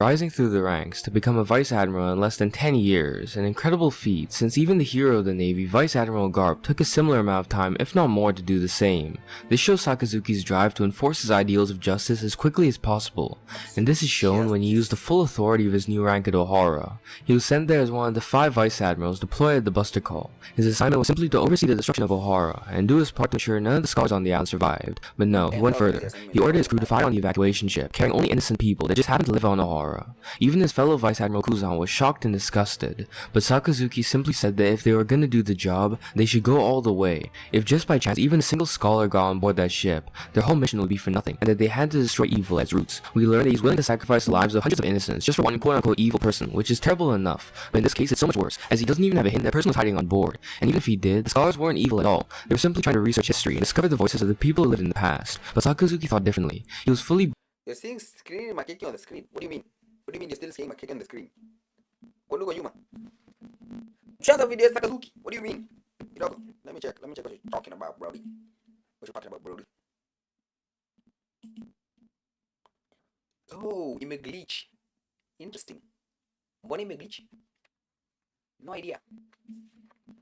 Rising through the ranks to become a Vice Admiral in less than 10 years, an incredible feat since even the hero of the Navy, Vice Admiral Garp, took a similar amount of time, if not more, to do the same. This shows Sakazuki's drive to enforce his ideals of justice as quickly as possible, and this is shown when he used the full authority of his new rank at Ohara. He was sent there as one of the 5 Vice Admirals deployed at the Buster Call. His assignment was simply to oversee the destruction of Ohara, and do his part to ensure none of the scholars on the island survived. But no, he went further. He ordered his crew to fire on the evacuation ship, carrying only innocent people that just happened to live on Ohara. Even his fellow Vice Admiral Kuzan was shocked and disgusted, but Sakazuki simply said that if they were going to do the job, they should go all the way. If just by chance even a single scholar got on board that ship, their whole mission would be for nothing, and that they had to destroy evil at its roots. We learn that he's willing to sacrifice the lives of hundreds of innocents just for one quote-unquote evil person, which is terrible enough, but in this case it's so much worse, as he doesn't even have a hint that person was hiding on board. And even if he did, the scholars weren't evil at all. They were simply trying to research history and discover the voices of the people who lived in the past. But Sakazuki thought differently. He was fully— You're seeing screen makeki on the screen. What do you mean? What do you mean you're still seeing makeki on the screen? Go look on Yuma. Shut the video, Sakazuki. What do you mean? Let me check what you're talking about, Brody. What you talking about, Brody? Oh, ime glitch. Interesting. Mbona ime glitch? No idea.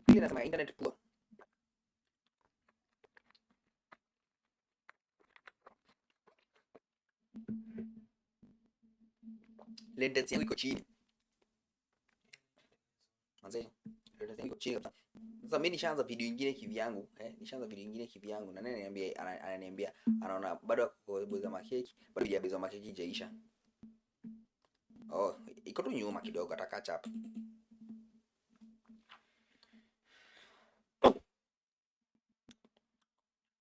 Hili nasema internet poor. Latency yangu iko chini. Manze, latency yangu iko chini kabisa. Sasa mimi nishaanza video nyingine kivyangu, na nani ananiambia anaona bado kuboza makeki, bado hajabeza makeki jaisha. Oh, iko tu nyuma kidogo ataka catch up.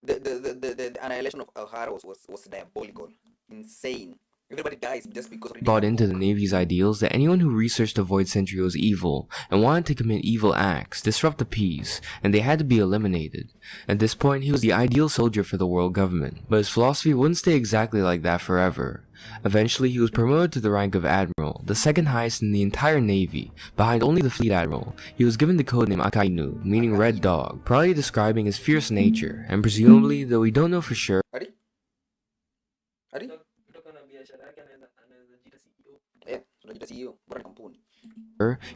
The annihilation of Ohara was diabolical, insane. Everybody dies just because bought into the Navy's ideals that anyone who researched the Void Century was evil and wanted to commit evil acts, disrupt the peace, and they had to be eliminated. At this point, he was the ideal soldier for the world government, but his philosophy wouldn't stay exactly like that forever. Eventually, he was promoted to the rank of Admiral, the second highest in the entire Navy, behind only the Fleet Admiral. He was given the codename Akainu, meaning Red Dog, probably describing his fierce nature, and presumably, though we don't know for sure,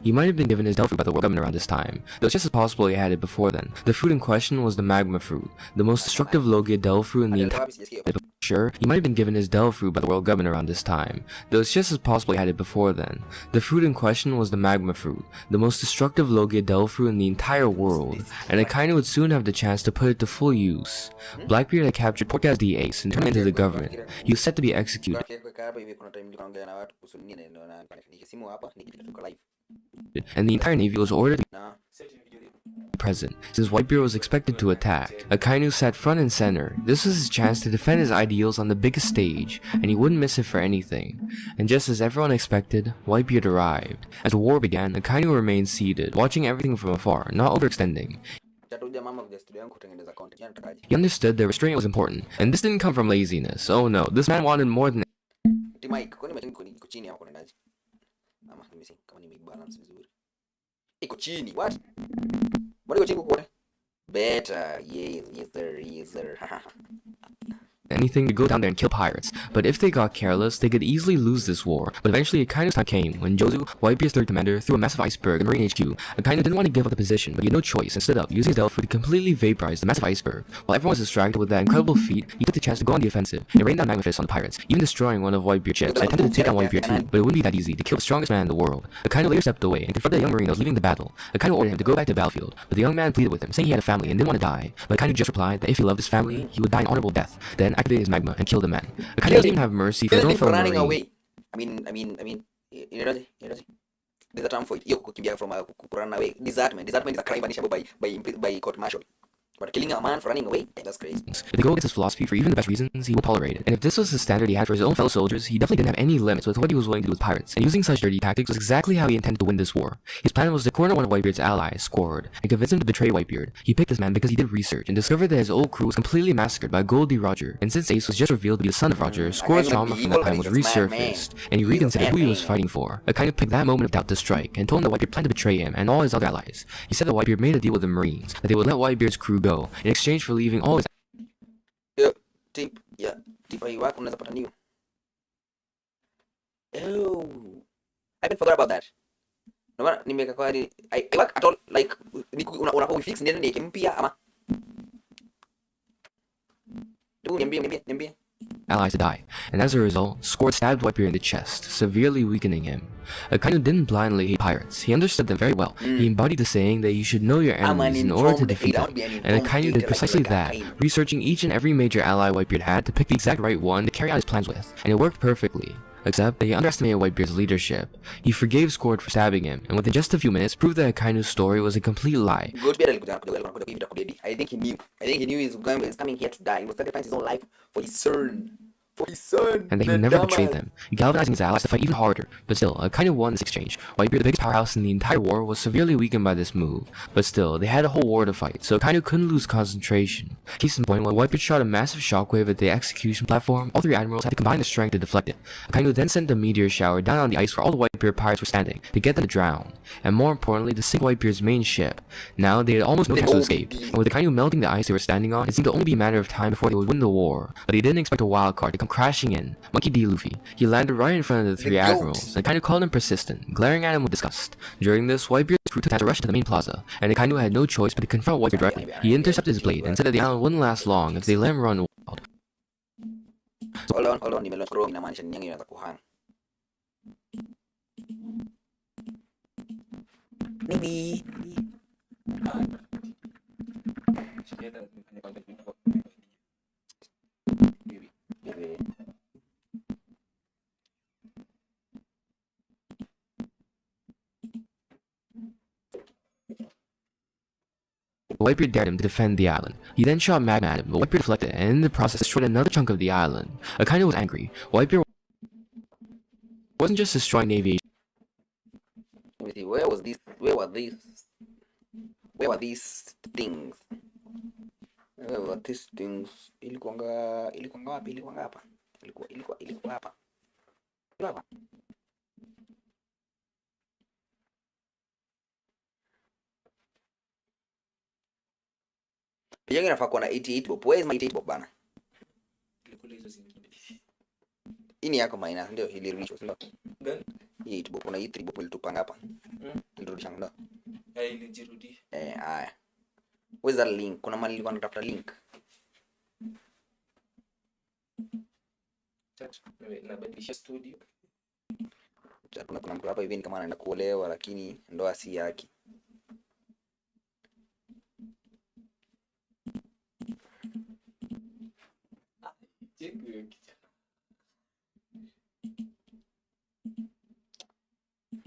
he might have been given his Delphi by the world government around this time, though it's just as possible he had it before then. The fruit in question was the magma fruit, the most destructive Logia Del fruit in the entire— Sure, he might have been given his Del fruit by the world government around this time, though it's just as possible he had it before then. The fruit in question was the magma fruit, the most destructive Logia Del fruit in the entire world, and Akainu would soon have the chance to put it to full use. Blackbeard had captured Porcas the Ace and turned him into the government. He was set to be executed, and the entire Navy was ordered to be present, since Whitebeard was expected to attack. Akainu sat front and center. This was his chance to defend his ideals on the biggest stage, and he wouldn't miss it for anything. And just as everyone expected, Whitebeard arrived. As the war began, Akainu remained seated, watching everything from afar, not overextending. He understood that restraint was important, and this didn't come from laziness. Oh no, this man wanted more than— Iko chini. What? What iko chini kwa? Better. Yes sir. Anything to go down there and kill pirates, but if they got careless, they could easily lose this war. But eventually, Akaino's time came when Jozu, Whitebeard's third commander, threw a massive iceberg in Marine HQ. Akaino didn't want to give up the position, but he had no choice and stood up, using his Delphi to completely vaporize the massive iceberg. While everyone was distracted with that incredible feat, he took the chance to go on the offensive and rain down magma fists on the pirates, even destroying one of Whitebeard's ships. They attempted to take on Whitebeard too, but it wouldn't be that easy to kill the strongest man in the world. Akaino later stepped away and confronted a young Marine that was leaving the battle. Akaino ordered him to go back to the battlefield, but the young man pleaded with him, saying he had a family and didn't want to die. But Akaino just replied that if he loved his family, he would die an honorable death, then activated his magma and killed the man. Akaino doesn't even have mercy for his own fellow running Marine. away. I mean, there's a term for it. Kukimbia from run away. Desertment. Desertment is a crime punishable by court martial. But killing a man for running away, that's crazy. If they go against his philosophy for even the best reasons, he won't tolerate it. And if this was the standard he had for his own fellow soldiers, he definitely didn't have any limits with what he was willing to do with pirates. And using such dirty tactics was exactly how he intended to win this war. His plan was to corner one of Whitebeard's allies, Squord, and convince him to betray Whitebeard. He picked this man because he did research and discovered that his old crew was completely massacred by Goldie Roger. And since Ace was just revealed to be the son of Roger, Squord's trauma from that time was resurfaced, and he reconsidered who he was fighting for. Akaino picked that moment of doubt to strike, and told him that Whitebeard planned to betray him and all his other allies. He said that Whitebeard made a deal with the Marines, that they would let Whitebeard's crew go, in exchange for leaving all his Tip aiwako unaweza pata new. Oh, I even forgot about that. No maana nimeka kwa I work at all like unafaa fix ndio ni mpya ama. Niambie. allies to die, and as a result, Squord stabbed Whitebeard in the chest, severely weakening him. Akaino didn't blindly hate pirates, he understood them very well. He embodied the saying that you should know your enemies in order to defeat them, and Akaino did precisely that, researching each and every major ally Whitebeard had to pick the exact right one to carry out his plans with, and it worked perfectly. Except that he underestimated Whitebeard's leadership. He forgave Squord for stabbing him, and within just a few minutes proved that Akaino's story was a complete lie. I think he knew he was coming here to die. He was sacrificing his own life for his son. And that he would never betray them, galvanizing his allies to fight even harder. But still, Akaino won this exchange. Whitebeard, the biggest powerhouse in the entire war, was severely weakened by this move. But still, they had a whole war to fight, so Akaino couldn't lose concentration. Case in point, when Whitebeard shot a massive shockwave at the execution platform, all three admirals had to combine their strength to deflect it. Akaino then sent a meteor shower down on the ice where all the Whitebeard pirates were standing, to get them to drown. And more importantly, to sink Whitebeard's main ship. Now, they had almost no chance to escape, and with Akaino melting the ice they were standing on, it seemed to only be a matter of time before they would win the war. But they didn't expect a wild card to come crashing in. Monkey D. Luffy. He landed right in front of the three admirals, and Akaino called him persistent, glaring at him with disgust. During this, Whitebeard's crew took time to rush to the main plaza, and Akaino had no choice but to confront Whitebeard directly. He intercepted his blade and said that the island wouldn't last long if they let him run wild. Hold on, nimelocrow inamaanisha ni yangu inaanza kuhang. Maybe. Whitebeard dared him to defend the island. He then shot magma at him, but Whitebeard deflected and in the process destroyed another chunk of the island. Akaino was angry. Whitebeard wasn't just destroying aviation. Let me see, where were these things? Where were these things? Ilikuwa wapi? Ilikuwa hapa. Ilikuwa hapa. Hapa. Yangu inafaa kuwa na 88 bob. Where is my 88 bob bana? Hii ni yako maina ndio ilirudishwa sio? Gani? Hii 8 bob kuna hii 3 bob ilitupanga hapa. Ilirudisha ndio. Ilijirudisha. Haya. Where's that link? Kuna mali nilikuwa natafuta link. Nabadilisha studio. Kuna mtu hapa hivi ni kama anaenda kuolewa lakini ndoa si yake.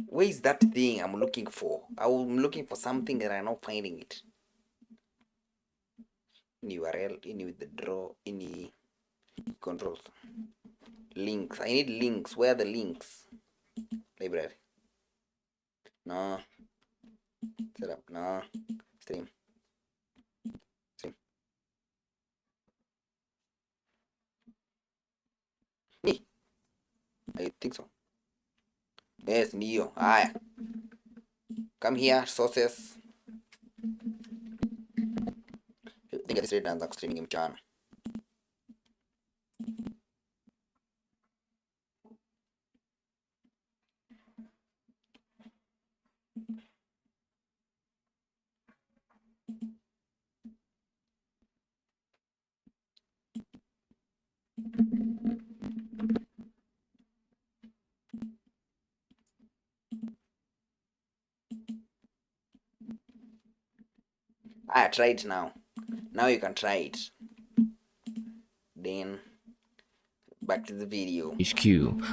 Where is that thing I'm looking for? I'm looking for something and I'm not finding it. In URL, in with the draw, in controls. Links. I need links. Where are the links? Library. No. Setup. No. Stream. Me. I think so. Yes, ndio. Haya. Come here, sources. I think this rate naanza streaming mchana. Try it now. Now you can try it. Then back to the video. HQ.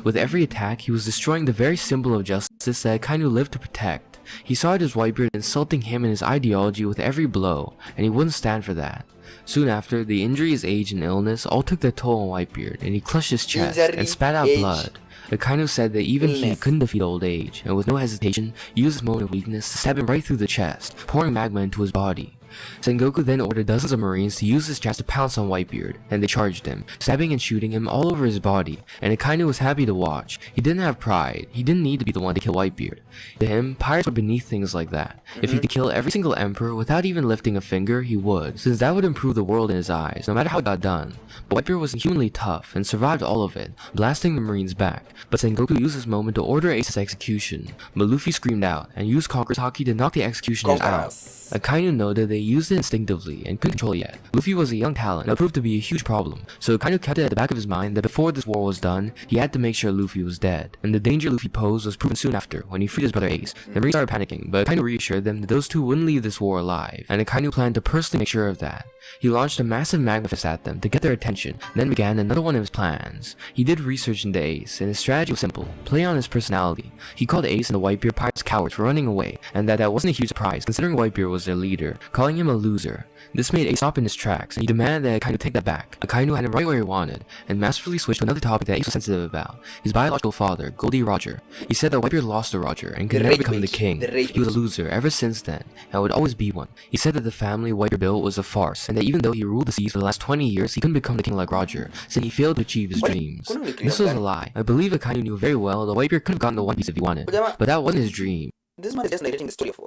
With every attack, he was destroying the very symbol of justice that Akainu lived to protect. He saw it as Whitebeard insulting him and his ideology with every blow, and he wouldn't stand for that. Soon after, the injuries, age, and illness all took their toll on Whitebeard, and he clutched his chest and spat out blood. Akainu said that even he couldn't defeat old age, and with no hesitation, used his moment of weakness to stab him right through the chest, pouring magma into his body. Sengoku then ordered dozens of marines to use this chance to pounce on Whitebeard, and they charged him, stabbing and shooting him all over his body, and Akainu was happy to watch. He didn't have pride, he didn't need to be the one to kill Whitebeard. To him, pirates were beneath things like that. If he could kill every single emperor without even lifting a finger, he would, since that would improve the world in his eyes, no matter how it got done. But Whitebeard was inhumanly tough, and survived all of it, blasting the marines back, but Sengoku used this moment to order Ace's execution. But Luffy screamed out, and used Conqueror's Haki to knock the executioners out. Akainu noted they used it instinctively and couldn't control it yet. Luffy was a young talent that proved to be a huge problem, so Akainu kept it at the back of his mind that before this war was done, he had to make sure Luffy was dead. And the danger Luffy posed was proven soon after, when he freed his brother Ace. The Marines started panicking, but Akainu reassured them that those two wouldn't leave this war alive, and Akainu planned to personally make sure of that. He launched a massive magma fist at them to get their attention, then began another one of his plans. He did research into Ace, and his strategy was simple, play on his personality. He called Ace and the Whitebeard pirates cowards for running away, and that wasn't a huge surprise considering Whitebeard was their leader, calling him a loser. This made Ace stop in his tracks, and he demanded that Akainu take that back. Akainu had him right where he wanted, and masterfully switched to another topic that Ace was sensitive about, his biological father, Goldie Roger. He said that Whitebeard lost to Roger, and could never become the king. He was a loser ever since then, and would always be one. He said that the family Whitebeard built was a farce, and that even though he ruled the seas for the last 20 years, he couldn't become the king like Roger, since he failed to achieve his dreams. This was a lie. I believe Akainu knew very well that Whitebeard could have gotten the One Piece if he wanted, but that wasn't his dream. This man is just narrating the story of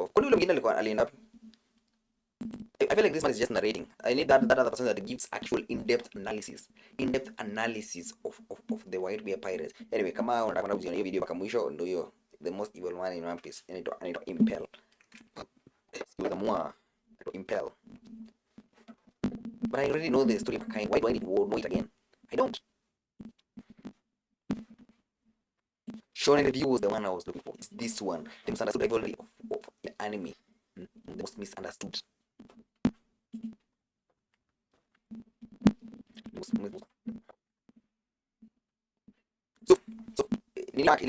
I feel like this man is just narrating. I need that other person that gives actual in-depth analysis of the Whitebeard pirates. Anyway, kama unataka kuona hiyo video mpaka mwisho, ndio hiyo the most evil man in One Piece. I need to impel. Impel. But I already know the story of Akainu. Why do I need to know it again? I don't. Shonen Review was the one I was looking for. It's this one. The misunderstood rivalry of the anime. The most misunderstood.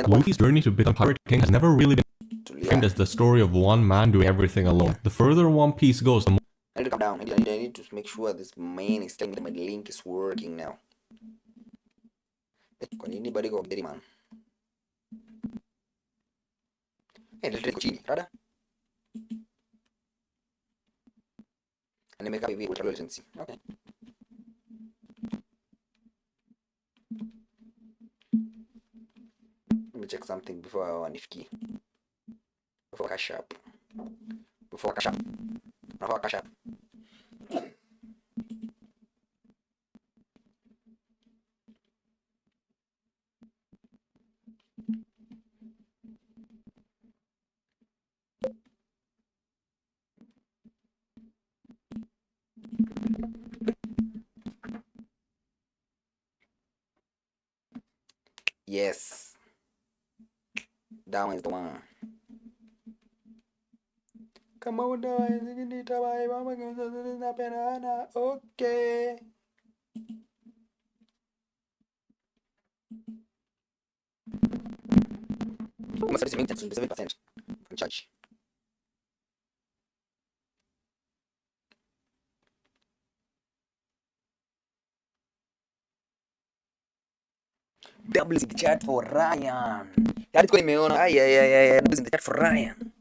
Luffy's journey to become Pirate King has never really been framed as the story of one man doing everything alone. The further One Piece goes, the more... I need to come down. I need to make sure this main is telling me that my link is working now. Anybody go get man? Hey, let's go chini, rada. And make up a ultra urgency. Okay. Let me check something before I want Nifki. Before cash up. Yes. That one is the one. Come on, okay. Must have 7% from charge. Doubles in the chat for Ryan. That's going me on. Yeah. Doubles in the chat for Ryan.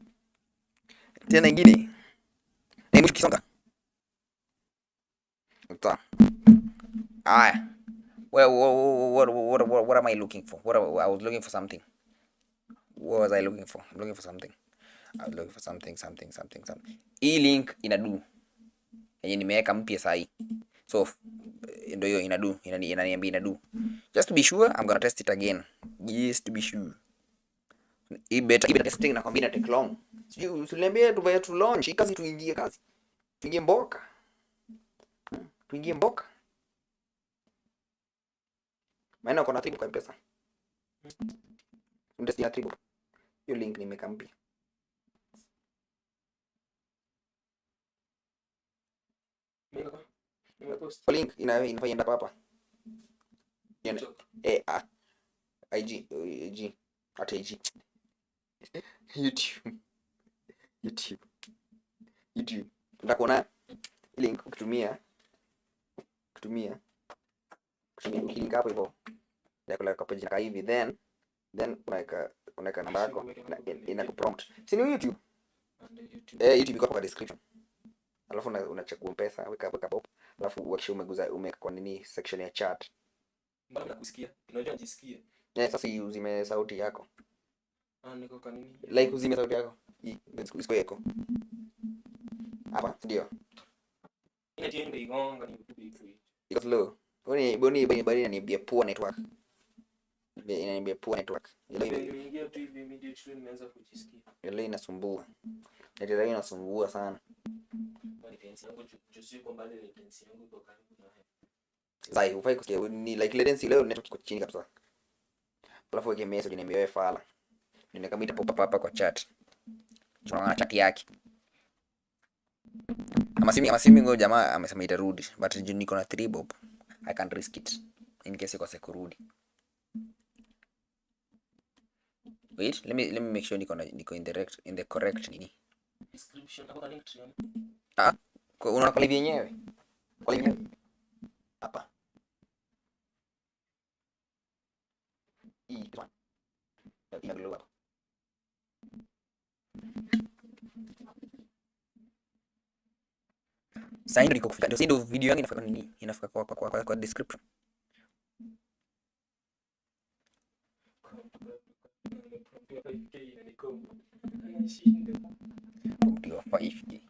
Tena ingine. Na mwisho kisonga. Uta. What am I looking for? I was looking for something. What was I looking for? I'm looking for something. I was looking for something. Hii link inadu yenye nimeweka mpya sahi. So ndio hiyo inaniambia inadu. Just to be sure, I'm gonna test it again. Just to be sure. Hii beta testing na kwambia take long. Sijui usiniambie tubaya tu launch, hii kazi tuingie kazi. Tuingie mboka. Maana uko na tribu kwa pesa. Ndio ya tribu. Hiyo link nimeweka mpya. Link inafanya hapa. IG at IG. YouTube. Utakuona link ukitumia link hapo hivyo. Ya kula kwa page na hivi then unaweka namba yako inakuprompt. Si ni YouTube? YouTube iko kwa description. Alafu unachagua mpesa, weka bob. Alafu ukisha umeweka kwa nini section ya chat. Mbona kusikia? Unajua nijisikie. Sasa uzime sauti yako. Niko kwa nini? Like uzime sauti yako. Isiko yako. Hapa ndio. Inajenga igonga ni vitu. Iko slow. Boni inaniambia poor network. Inaniambia poor network. Nimeingia tu hivi immediately nimeanza kujisikia. Ile inasumbua. Ndio inasumbua sana. Latency yangu juu kwa mbali latency yangu iko karibu na hapo. Sai hufai kusikia ni like latency leo network iko chini kabisa. Alafu weke message niambia wewe fala. Nimekamita pop up hapa kwa chat. Tunaona chat yake. Ama simi ngo jamaa amesema itarudi but niko na 3 bob. I can't risk it in case ikose kurudi. Wait, let me make sure niko in the correct nini. Description hapo link tu. Unaona kwa live yenyewe. Kwa live hapa. Hii one. Ina glow up. Sasa ndio niko kufika. Ndio video yangu inafika nini? Inafika kwa description. Ndio 5K.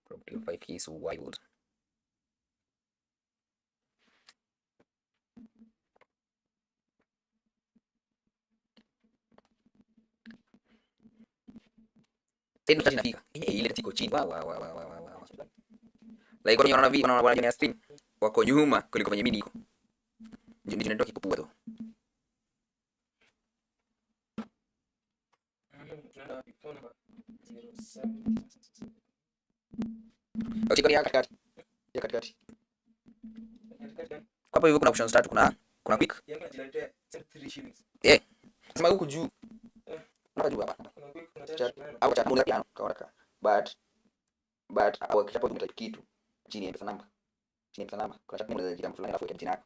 Probably 5K is wild. Tena tati nafika. Ile tiko chini. Wow. Like kwa unaona video unaona stream wako nyuma kuliko kwenye mimi niko. Ndio ndio kipupua tu. Ukiko ya katikati. Hapo hivyo kuna options tatu, kuna quick. Sema huku juu. Hapa juu hapa. Au chat muna piano kaona. But au kishapo tumeta kitu chini ya pesa namba. Kuna chat muna jina fulani alafu jina yako.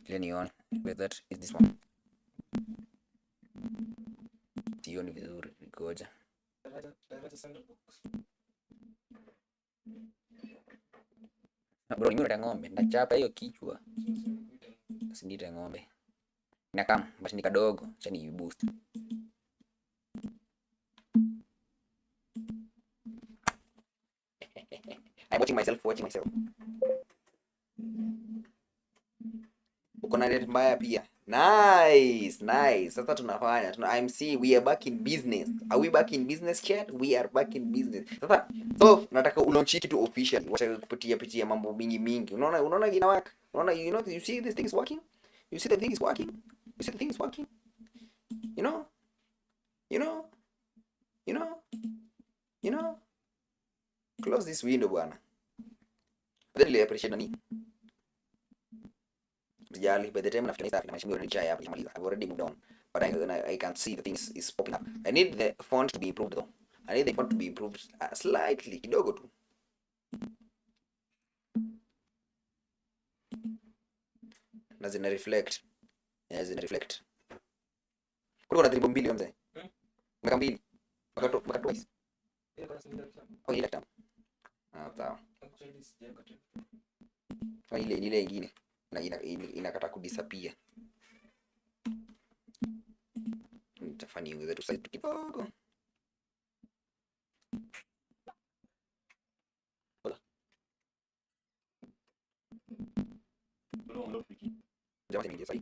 Clear neon. With that is this one. Sioni vizuri ngoja. Bro, nimeona ng'ombe nachapa hiyo kichwa. Sindita ng'ombe. Inakam basi ni kadogo cha ni boost. I'm watching myself. Uko na net mbaya pia. Nice. Sasa tunafanya. we are back in business. Are we back in business chat? We are back in business. Sasa so nataka ulaunch kitu officially. Wacha kupitia mambo mingi. Unaona inawaka. You see this thing is working? You see the thing is working? You know? Close this window bwana. Really appreciate nani? By the time after stuff, I've already moved on, but I can see the things is popping up. I need the font to be improved though. Slightly, kidogo tu. Na zina reflect. Kuna 3 mbili mzee. Mwaka mbili. Mwaka twice. Oh, ile tamu. Sawa. ile ingine na inakata kudisappear. Nitafanya niongeze tu size kidogo. Jamaa niingie sasa.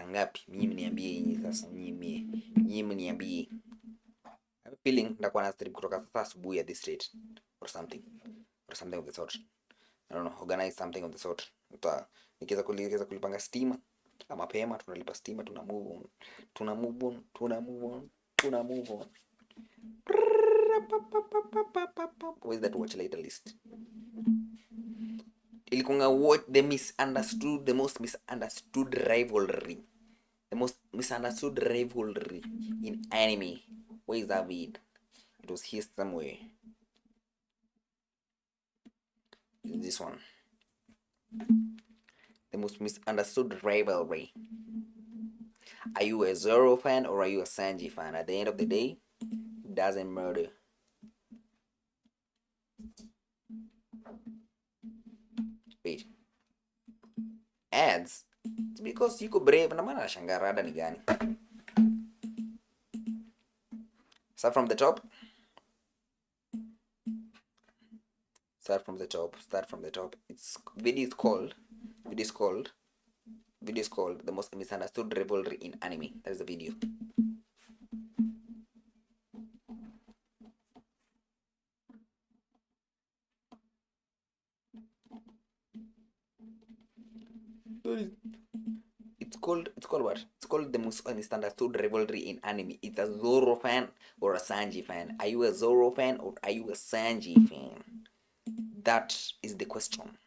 saa ngapi? Nyinyi mniambie nyinyi sasa, nyinyi mniambie. I'm feeling ndakuwa na stream kutoka sasa asubuhi at this rate or something of the sort. I don't know, organize something of the sort. Nikiweza kulipanga stima mapema, tunalipa stima, tuna move on. Where's that watch later list? Ilikunga watch the most misunderstood rivalry. The most misunderstood rivalry in anime. Where is that vid? It was here somewhere. This one. The most misunderstood rivalry. Are you a Zoro fan or are you a Sanji fan? At the end of the day, it doesn't matter. Wait. Ads? It's because you could brave na maana nashangaa rada ni gani? Start from the top. It's video is called The Most Misunderstood Rivalry in Anime. That is the video. It's called what? It's called The Most Misunderstood Rivalry in Anime. It's a Zoro fan or a Sanji fan. Are you a Zoro fan or are you a Sanji fan? That is the question.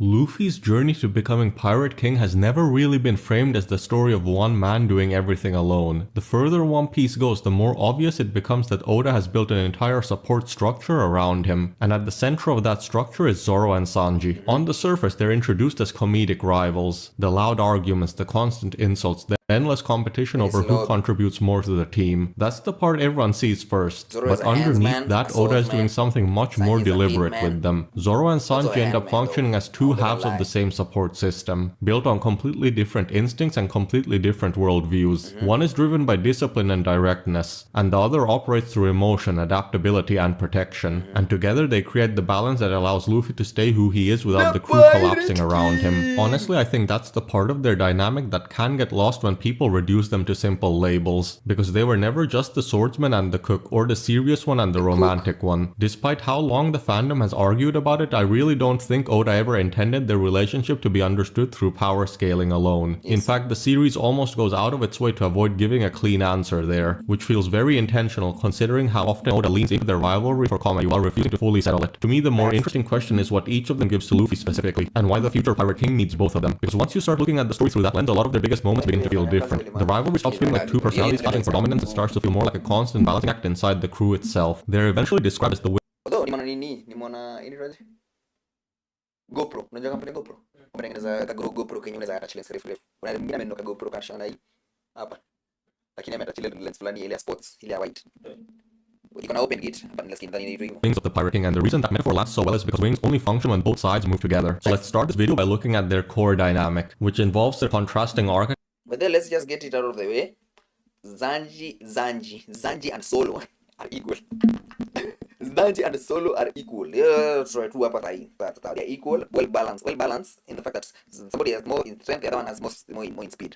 Luffy's journey to becoming Pirate King has never really been framed as the story of one man doing everything alone. The further One Piece goes, the more obvious it becomes that Oda has built an entire support structure around him, and at the center of that structure is Zoro and Sanji. On the surface, they're introduced as comedic rivals. The loud arguments, the constant insults, the endless competition over who contributes more to the team. That's the part everyone sees first. But underneath that, Oda is doing something much more deliberate with them. Zoro and Sanji end up functioning as two halves of the same support system, built on completely different instincts and completely different worldviews. One is driven by discipline and directness, and the other operates through emotion, adaptability, and protection. And together they create the balance that allows Luffy to stay who he is without the crew collapsing around him. Honestly, I think that's the part of their dynamic that can get lost when people reduce them to simple labels, because they were never just the swordsman and the cook, or the serious one and the romantic one. Despite how long the fandom has argued about it, I really don't think Oda ever intended their relationship to be understood through power scaling alone. In fact, the series almost goes out of its way to avoid giving a clean answer there, which feels very intentional considering how often Oda leans into their rivalry for comedy while refusing to fully settle it. To me, the more interesting question is what each of them gives to Luffy specifically, and why the future Pirate King needs both of them. Because once you start looking at the story through that lens, a lot of their biggest moments begin to feel different. The rivalry stops feeling like two personalities fighting for dominance and starts to feel more like a constant balancing act inside the crew itself. They're eventually described as the GoPro. Unajua kampuni GoPro? Unatengeneza GoPro kenye unaweza attach lens refu. Mimi nimenunua GoPro kashona hii hapa. Lakini ameattach ile lens fulani ile ya sports, ile ya white. You can open it, but let's get wings of the Pirate King, and the reason that metaphor lasts so well is because wings only function when both sides move together. So let's start this video by looking at their core dynamic, which involves their contrasting archetypes. But then let's just get it out of the way. Zanji and Solo are equal. Zanji and Solo are equal. Yeah, sorry, two upper thigh. They are equal, well balanced in the fact that somebody has more in strength, the other one has more in speed.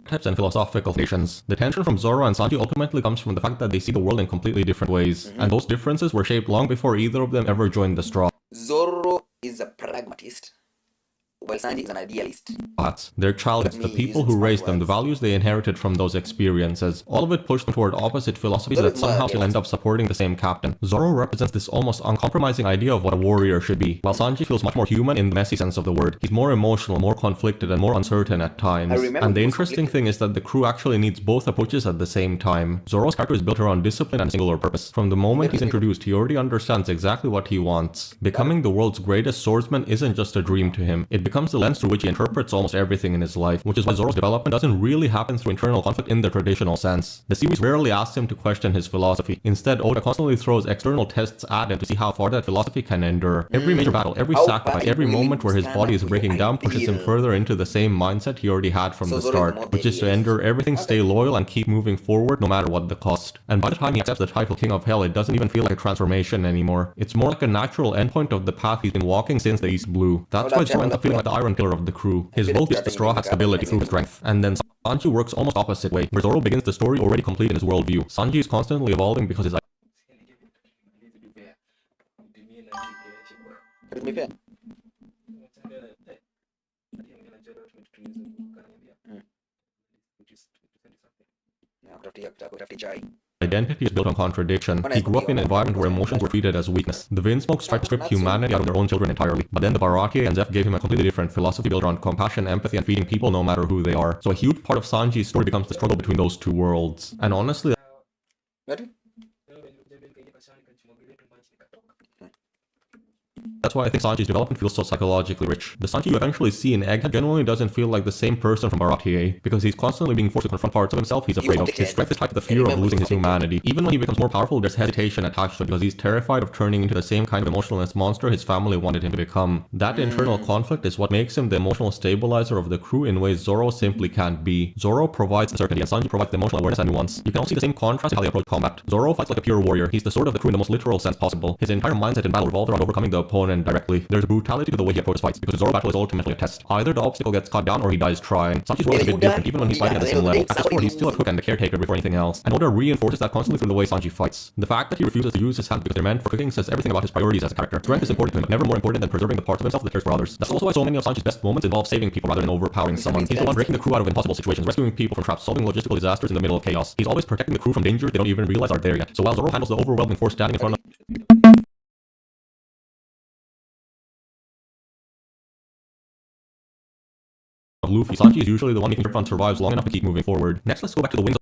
Types and philosophical tensions. The tension from Zoro and Sanji ultimately comes from the fact that they see the world in completely different ways, and those differences were shaped long before either of them ever joined the straw. Zoro is a pragmatist, while Sanji is an idealist. Their childhoods, the people who raised them, the values they inherited from those experiences, all of it pushed them toward opposite philosophies that somehow still end up supporting the same captain. Zoro represents this almost uncompromising idea of what a warrior should be, while Sanji feels much more human in the messy sense of the word. He's more emotional, more conflicted, and more uncertain at times. And the interesting thing is that the crew actually needs both approaches at the same time. Zoro's character is built around discipline and singular purpose. From the moment he's introduced, he already understands exactly what he wants. Becoming the world's greatest swordsman isn't just a dream to him. It becomes becomes the lens through which he interprets almost everything in his life, which is why Zoro's development doesn't really happen through internal conflict in the traditional sense. The series rarely asks him to question his philosophy. Instead, Oda constantly throws external tests at him to see how far that philosophy can endure. Every major battle, every sacrifice, every moment where his body is breaking down pushes him further into the same mindset he already had from the start, which is to endure everything, stay loyal, and keep moving forward no matter what the cost. And by the time he accepts the title King of Hell, it doesn't even feel like a transformation anymore. It's more like a natural endpoint of the path he's been walking since the East Blue. That's why Zoro ends up feeling like the Iron Pillar of the crew. His role is the Straw Hat stability through his strength. And then Sanji works almost opposite way, where Zoro begins the story already complete in his worldview. Sanji is constantly evolving because his identity is built on contradiction. He grew up in an environment where emotions were treated as weakness. The Vinsmokes tried to strip humanity out of their own children entirely, but then the Baratie and Zeph gave him a completely different philosophy built around compassion, empathy, and feeding people no matter who they are. So a huge part of Sanji's story becomes the struggle between those two worlds. And honestly, that's why I think Sanji's development feels so psychologically rich. The Sanji you eventually see in Egghead genuinely doesn't feel like the same person from Baratie, because he's constantly being forced to confront parts of himself he's afraid of. His strength is tied to the fear of losing his humanity. Even when he becomes more powerful, there's hesitation attached to it because he's terrified of turning into the same kind of emotionless monster his family wanted him to become. That internal conflict is what makes him the emotional stabilizer of the crew in ways Zoro simply can't be. Zoro provides the certainty and Sanji provides the emotional awareness and nuance. You can also see the same contrast in how they approach combat. Zoro fights like a pure warrior. He's the sword of the crew in the most literal sense possible. His entire mindset in battle revolves around overcoming the opponent directly. There's brutality to the way he approaches fights, because Zoro battle is ultimately a test. Either the obstacle gets cut down or he dies trying. Sanji's role is a bit different, even when he's fighting at the same level. At this point, he's still a cook and a caretaker before anything else, and Oda reinforces that constantly through the way Sanji fights. The fact that he refuses to use his hands because they're meant for cooking says everything about his priorities as a character. Strength is important to him, but never more important than preserving the parts of himself that cares for others. That's also why so many of Sanji's best moments involve saving people rather than overpowering someone. He's the one breaking the crew out of impossible situations, rescuing people from traps, solving logistical disasters in the middle of chaos. He's always protecting the crew from dangers they don't even realize are there yet. So while Zoro handles the overwhelming force standing in front of Luffy, Sanji is usually the one making sure everyone survives long enough to keep moving forward. Next, let's go back to the wings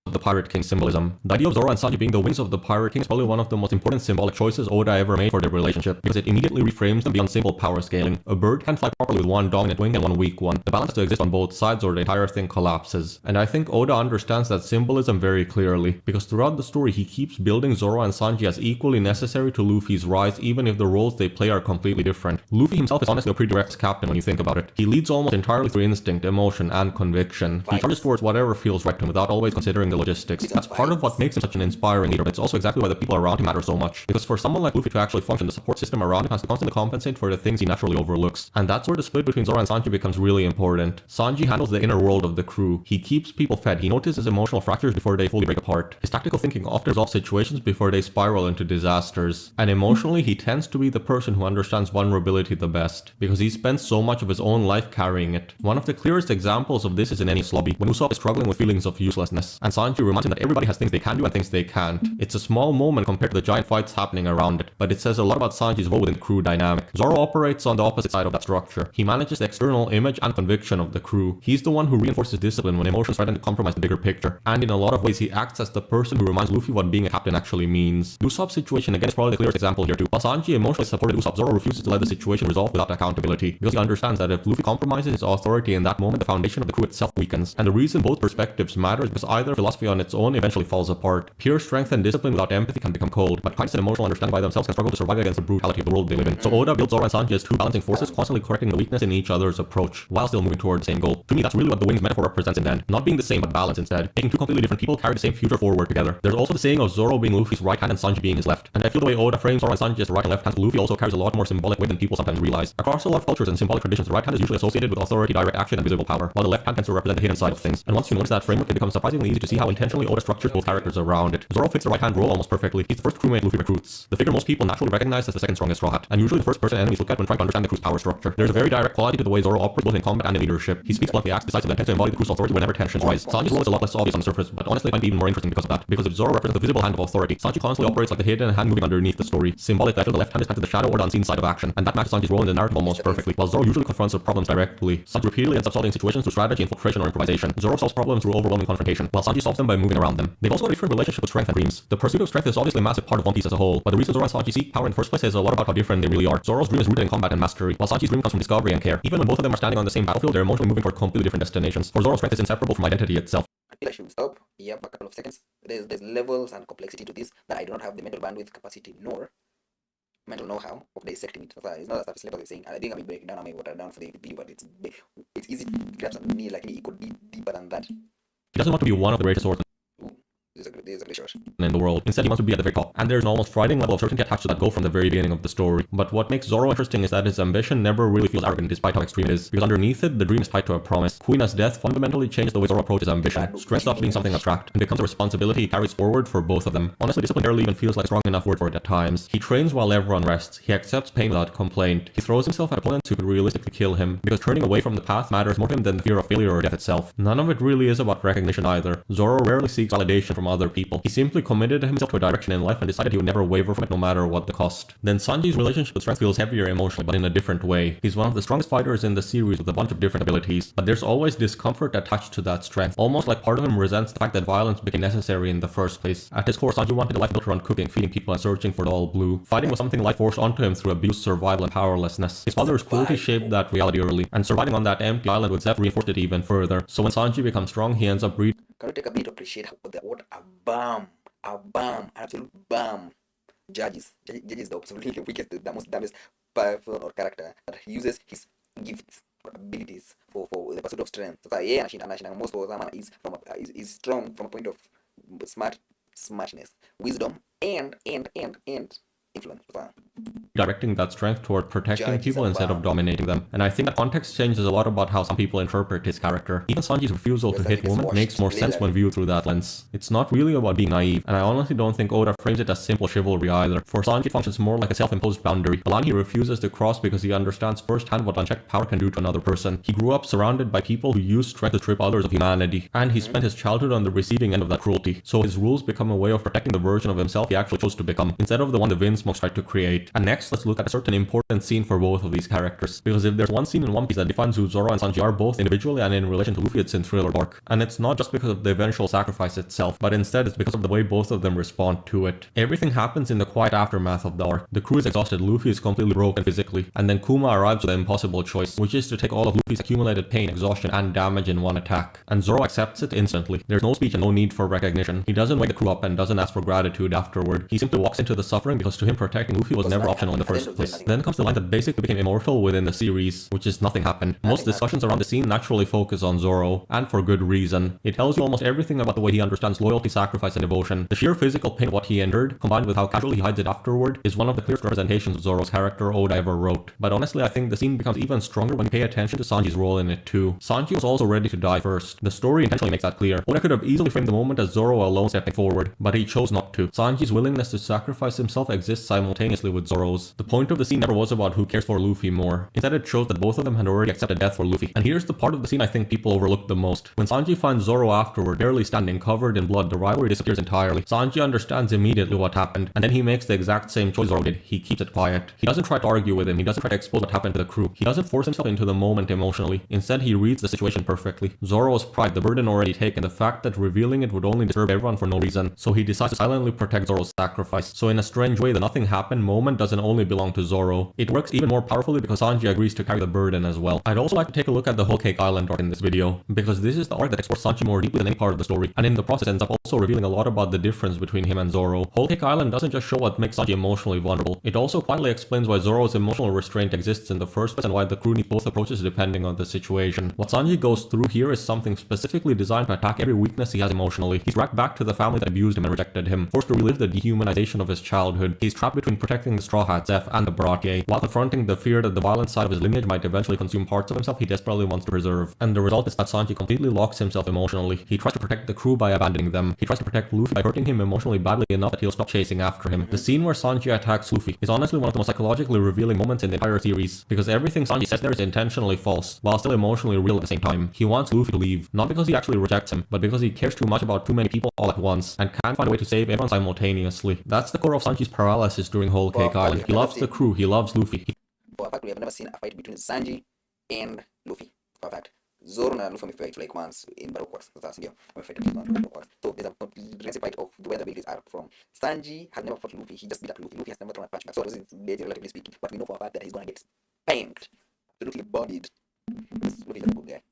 of the Pirate King symbolism. The idea of Zoro and Sanji being the wings of the Pirate King is probably one of the most important symbolic choices Oda ever made for their relationship, because it immediately reframes them beyond simple power scaling. A bird can't fly properly with one dominant wing and one weak one. The balance has to exist on both sides or the entire thing collapses. And I think Oda understands that symbolism very clearly, because throughout the story he keeps building Zoro and Sanji as equally necessary to Luffy's rise, even if the roles they play are completely different. Luffy himself is honestly a pretty direct captain when you think about it. He leads almost entirely through instinct, emotion, and conviction. He charges towards whatever feels right to him without always considering the logistics. That's part of what makes him such an inspiring leader, but it's also exactly why the people around him matter so much. Because for someone like Luffy to actually function, the support system around him has to constantly compensate for the things he naturally overlooks. And that's where the split between Zoro and Sanji becomes really important. Sanji handles the inner world of the crew. He keeps people fed. He notices emotional fractures before they fully break apart. His tactical thinking often resolves situations before they spiral into disasters. And emotionally, he tends to be the person who understands vulnerability the best, because he spends so much of his own life carrying it. One of the clearest examples of this is in Enies Lobby, when Usopp is struggling with feelings of uselessness, and Sanji reminds him that everybody has things they can do and things they can't. It's a small moment compared to the giant fights happening around it, but it says a lot about Sanji's role within the crew dynamic. Zoro operates on the opposite side of that structure. He manages the external image and conviction of the crew. He's the one who reinforces discipline when emotions threaten to compromise the bigger picture, and in a lot of ways he acts as the person who reminds Luffy what being a captain actually means. Usopp's situation again is probably the clearest example here too. While Sanji emotionally supported Usopp, Zoro refuses to let the situation resolve without accountability, because he understands that if Luffy compromises his authority in that moment, the foundation of the crew itself weakens. And the reason both perspectives matter is because either philosophy on its own eventually falls apart. Pure strength and discipline without empathy can become cold, but kindness and emotional understanding by themselves can struggle to survive against the brutality of the world they live in. So Oda builds Zoro and Sanji as two balancing forces, constantly correcting the weakness in each other's approach, while still moving toward the same goal. To me, that's really what the wings metaphor represents in the end. Not being the same, but balance instead. Making two completely different people carry the same future forward together. There's also the saying of Zoro being Luffy's right hand and Sanji being his left. And I feel the way Oda frames Zoro and Sanji as right and left hands, Luffy also carries a lot more symbolic weight than people sometimes realize. Across a lot of cultures and symbolic traditions, the right hand is usually associated with authority, direct action, and visible power, while the left hand tends to represent the hidden side of things. And once you notice that framework, it becomes surprisingly easy to see how intentionally Oda structured both characters around it. Zoro fits the right hand role almost perfectly. He's the first crewmate Luffy recruits, the figure most people naturally recognize as the second strongest Straw Hat, and usually the first person enemies look at when trying to understand the crew's power structure. There's a very direct quality to the way Zoro operates both in combat and in leadership. He speaks bluntly, acts decisively, and tends to embody the crew's authority whenever tensions rise. Sanji's role is a lot less obvious on the surface, but honestly it might be even more interesting because of that. Because if Zoro represents the visible hand of authority, Sanji constantly operates like the hidden hand moving underneath the story. Symbolic that the left hand is tied to the shadow or the unseen side of action, and that matches Sanji's role in the narrative almost perfectly. While Zoro usually confronts the problems directly, Sanji repeatedly ends up solving situations through strategy, infiltration, or improvisation. Zoro solves problems through overwhelming confrontation, while Sanji solves them by moving around them. They've also got a different relationship with strength and dreams. The pursuit of strength is obviously a massive part of One Piece as a whole, but the reason Zoro and Sanji seek power in the first place is a lot about how different they really are. Zoro's dream is rooted in combat and mastery, while Sanji's dream comes from discovery and care. Even when both of them are standing on the same battlefield, they're emotionally moving toward completely different destinations. For Zoro, strength is inseparable from identity itself. I feel I should stop here for a couple of seconds. There's levels and complexity to this that I do not have the mental bandwidth, capacity, nor mental know-how of dissecting it. So it's not a surface level saying, and I think I may break it down, I may water it down for the video, but it's easy to grasp me, like it could be deeper than that. He doesn't want to be one of the greatest swordsmen There's a great shot. in the world. Instead, he wants to be at the very top. And there's an almost frightening level of certainty attached to that goal from the very beginning of the story. But what makes Zoro interesting is that his ambition never really feels arrogant despite how extreme it is. Because underneath it, the dream is tied to a promise. Kuina's death fundamentally changed the way Zoro approaches ambition. Strength stops being something abstract and becomes a responsibility he carries forward for both of them. Honestly, discipline barely even feels like a strong enough word for it at times. He trains while everyone rests. He accepts pain without complaint. He throws himself at opponents who could realistically kill him, because turning away from the path matters more to him than the fear of failure or death itself. None of it really is about recognition either. Zoro rarely seeks validation from other people. He simply committed himself to a direction in life and decided he would never waver from it no matter what the cost. Then Sanji's relationship with strength feels heavier emotionally, but in a different way. He's one of the strongest fighters in the series with a bunch of different abilities, but there's always discomfort attached to that strength. Almost like part of him resents the fact that violence became necessary in the first place. At his core, Sanji wanted a life built around cooking, feeding people, and searching for the all blue. Fighting was something life forced onto him through abuse, survival, and powerlessness. His father's cruelty shaped that reality early, and surviving on that empty island with Zeph reinforced it even further. So when Sanji becomes strong, he ends up reading. Can you take a bit to appreciate what an absolute bam judges the absolutely weakest, the most dumbest powerful or character that uses his gifts or abilities for the pursuit of strength. So yeah, anashinda most of them is strong from a point of smartness, wisdom, and influence. Directing that strength toward protecting people instead of dominating them. And I think that context changes a lot about how some people interpret his character. Even Sanji's refusal to hit women makes more sense when viewed through that lens. It's not really about being naive, and I honestly don't think Oda frames it as simple chivalry either. For Sanji, it functions more like a self-imposed boundary, a line he refuses to cross because he understands firsthand what unchecked power can do to another person. He grew up surrounded by people who use strength to strip others of humanity, and he spent his childhood on the receiving end of that cruelty. So his rules become a way of protecting the version of himself he actually chose to become, instead of the one the Vinsmokes tried to create. And next, let's look at a certain important scene for both of these characters. Because if there's one scene in One Piece that defines who Zoro and Sanji are both individually and in relation to Luffy, it's in Thriller Bark. And it's not just because of the eventual sacrifice itself, but instead it's because of the way both of them respond to it. Everything happens in the quiet aftermath of the arc. The crew is exhausted, Luffy is completely broken physically, and then Kuma arrives with the impossible choice, which is to take all of Luffy's accumulated pain, exhaustion, and damage in one attack. And Zoro accepts it instantly. There's no speech and no need for recognition. He doesn't wake the crew up and doesn't ask for gratitude afterward. He simply walks into the suffering because to him protecting Luffy was never optional in the first place. Then comes the line that basically became immortal within the series, which is nothing happened. Most discussions around the scene naturally focus on Zoro, and for good reason. It tells you almost everything about the way he understands loyalty, sacrifice, and devotion. The sheer physical pain of what he endured, combined with how casually he hides it afterward, is one of the clearest representations of Zoro's character Oda ever wrote. But honestly, I think the scene becomes even stronger when you pay attention to Sanji's role in it too. Sanji was also ready to die first. The story intentionally makes that clear. Oda could have easily framed the moment as Zoro alone stepping forward, but he chose not to. Sanji's willingness to sacrifice himself exists simultaneously with Zoro's. The point of the scene never was about who cares for Luffy more. Instead, it shows that both of them had already accepted death for Luffy. And here's the part of the scene I think people overlook the most. When Sanji finds Zoro afterward, barely standing, covered in blood, the rivalry disappears entirely. Sanji understands immediately what happened, and then he makes the exact same choice Zoro did. He keeps it quiet. He doesn't try to argue with him. He doesn't try to expose what happened to the crew. He doesn't force himself into the moment emotionally. Instead, he reads the situation perfectly. Zoro's pride, the burden already taken, the fact that revealing it would only disturb everyone for no reason. So he decides to silently protect Zoro's sacrifice. So in a strange way, the nothing happened moment doesn't only belong to Zoro. It works even more powerfully because Sanji agrees to carry the burden as well. I'd also like to take a look at the Whole Cake Island arc in this video, because this is the arc that explores Sanji more deeply than any part of the story, and in the process ends up also revealing a lot about the difference between him and Zoro. Whole Cake Island doesn't just show what makes Sanji emotionally vulnerable, it also quietly explains why Zoro's emotional restraint exists in the first place and why the crew needs both approaches depending on the situation. What Sanji goes through here is something specifically designed to attack every weakness he has emotionally. He's racked back to the family that abused him and rejected him, forced to relive the dehumanization of his childhood. He's trapped between protecting the Straw Hats, Zeph, and the Baratie, while confronting the fear that the violent side of his lineage might eventually consume parts of himself he desperately wants to preserve. And the result is that Sanji completely locks himself emotionally. He tries to protect the crew by abandoning them. He tries to protect Luffy by hurting him emotionally badly enough that he'll stop chasing after him. The scene where Sanji attacks Luffy is honestly one of the most psychologically revealing moments in the entire series, because everything Sanji says there is intentionally false, while still emotionally real at the same time. He wants Luffy to leave, not because he actually rejects him, but because he cares too much about too many people all at once, and can't find a way to save everyone simultaneously. That's the core of Sanji's paralysis during Whole Cake Island. He loves the crew, he loves Luffy. For a fact, we have never seen a fight between Sanji and Luffy. For a fact. Zoro na Luffy wamefight like once in Baroque Works. Sasa ndio wamefight in Baroque Works. So there's a comprehensive fight of where the abilities are from. Sanji has never fought Luffy. He just beat up Luffy. Luffy has never thrown a punch back. So this is dead, relatively speaking. But we know for a fact that he's gonna get spanked, absolutely bodied. Luffy is a good guy.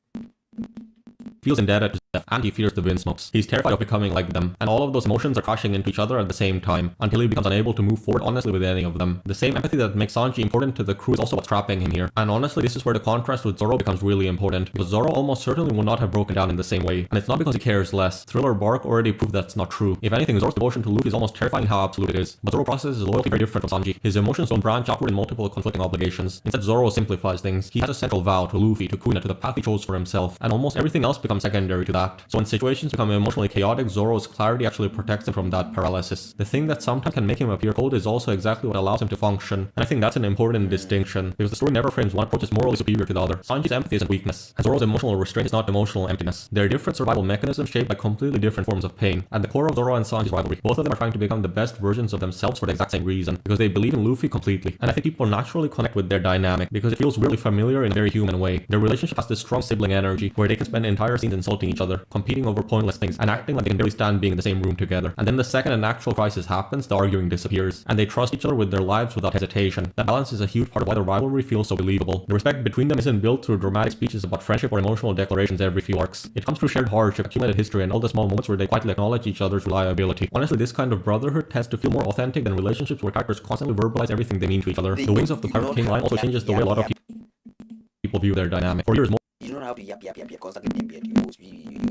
Feels indebted to Zeph, and he fears the wind smokes. He's terrified of becoming like them, and all of those emotions are crashing into each other at the same time, until he becomes unable to move forward honestly with any of them. The same empathy that makes Sanji important to the crew is also what's trapping him here, and honestly this is where the contrast with Zoro becomes really important, because Zoro almost certainly would not have broken down in the same way, and it's not because he cares less. Thriller Bark already proved that's not true. If anything, Zoro's devotion to Luffy is almost terrifying how absolute it is, but Zoro processes his loyalty very different from Sanji. His emotions don't branch outward in multiple conflicting obligations. Instead, Zoro simplifies things. He has a central vow to Luffy, to Kuna, to the path he chose for himself, and almost everything else becomes secondary to that. So when situations become emotionally chaotic, Zoro's clarity actually protects him from that paralysis. The thing that sometimes can make him appear cold is also exactly what allows him to function, and I think that's an important distinction, because the story never frames one approach as morally superior to the other. Sanji's empathy isn't weakness, and Zoro's emotional restraint is not emotional emptiness. They're different survival mechanisms shaped by completely different forms of pain. At the core of Zoro and Sanji's rivalry, both of them are trying to become the best versions of themselves for the exact same reason, because they believe in Luffy completely, and I think people naturally connect with their dynamic, because it feels really familiar in a very human way. Their relationship has this strong sibling energy, where they can spend entire scenes insulting each other, competing over pointless things, and acting like they can barely stand being in the same room together. And then the second an actual crisis happens, the arguing disappears, and they trust each other with their lives without hesitation. That balance is a huge part of why the rivalry feels so believable. The respect between them isn't built through dramatic speeches about friendship or emotional declarations every few arcs. It comes through shared hardship, accumulated history, and all the small moments where they quietly acknowledge each other's reliability. Honestly, this kind of brotherhood tends to feel more authentic than relationships where characters constantly verbalize everything they mean to each other. The Wings of the Pirate King line also changes the way a lot of people view their dynamic. For years, you don't have to yap, constantly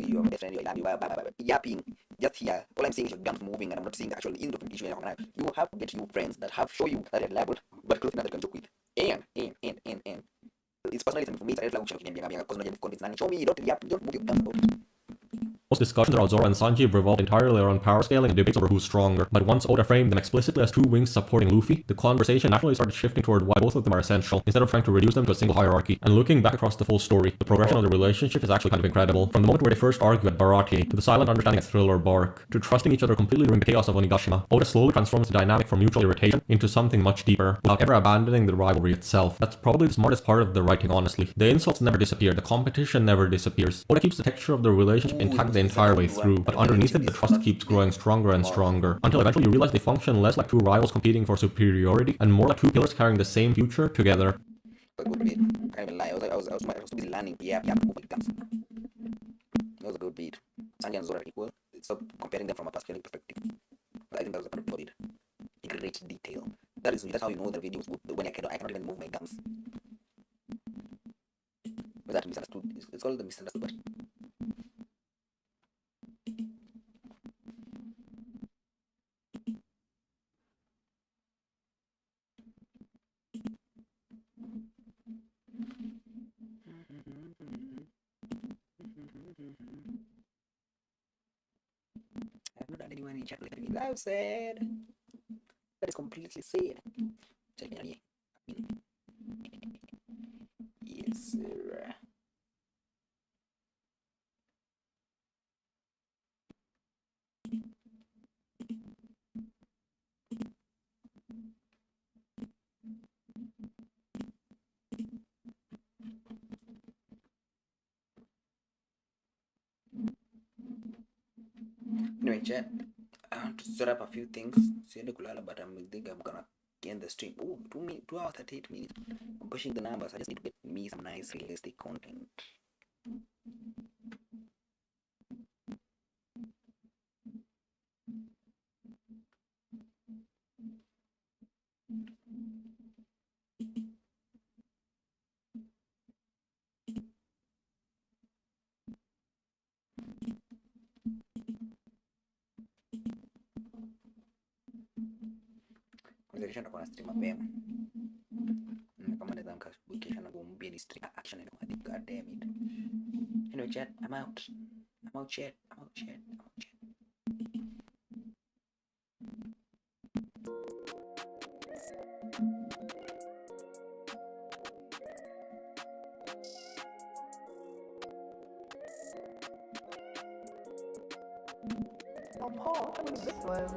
you are my friend, I love you, yapping. Just here, all I'm saying is your gums moving, and I'm not seeing the actual end of the issue. You have to get you friends that have show you that they're labeled, but close enough that you can joke with. And it's personalism for me. It's a red flag because not convinced. Show me, don't yap, don't move your gums about it. Most discussions around Zoro and Sanji have revolved entirely around power scaling and debates over who's stronger, but once Oda framed them explicitly as two wings supporting Luffy, the conversation naturally started shifting toward why both of them are essential, instead of trying to reduce them to a single hierarchy. And looking back across the full story, the progression of the relationship is actually kind of incredible. From the moment where they first argue at Baratie, to the silent understanding at Thriller Bark, to trusting each other completely during the chaos of Onigashima, Oda slowly transforms the dynamic from mutual irritation into something much deeper, without ever abandoning the rivalry itself. That's probably the smartest part of the writing, honestly. The insults never disappear, the competition never disappears. Oda keeps the texture of the relationship intact the entire way through, but underneath it, the trust keeps growing stronger and stronger, until eventually you realize they function less like two rivals competing for superiority, and more like two pillars carrying the same future together. A good beat. I can't even lie. I was too busy learning. Move it comes. That was a good beat. Sanji and Zoro are equal. Stop comparing them from a perspective. But I think that was a good beat. In great detail. That's how you know the videos when I cannot even move my gums. Was that misunderstood? It's called the misunderstood part. I've not done anyone in chat like me. I've said that is completely sad. Check me out here. Yes, sir. Anyway, chat, I want to set up a few things. But I think I'm gonna end the stream. Oh, 2 hours 38 minutes. I'm pushing the numbers. I just need to get me some nice realistic content. Kesho nitakuwa na stream mapema. Kama naweza nikasubuhi kesho na kumbia ni stream action and I think god damn it. Anyway chat, I'm out chat. Oh, Paul, I mean, this one.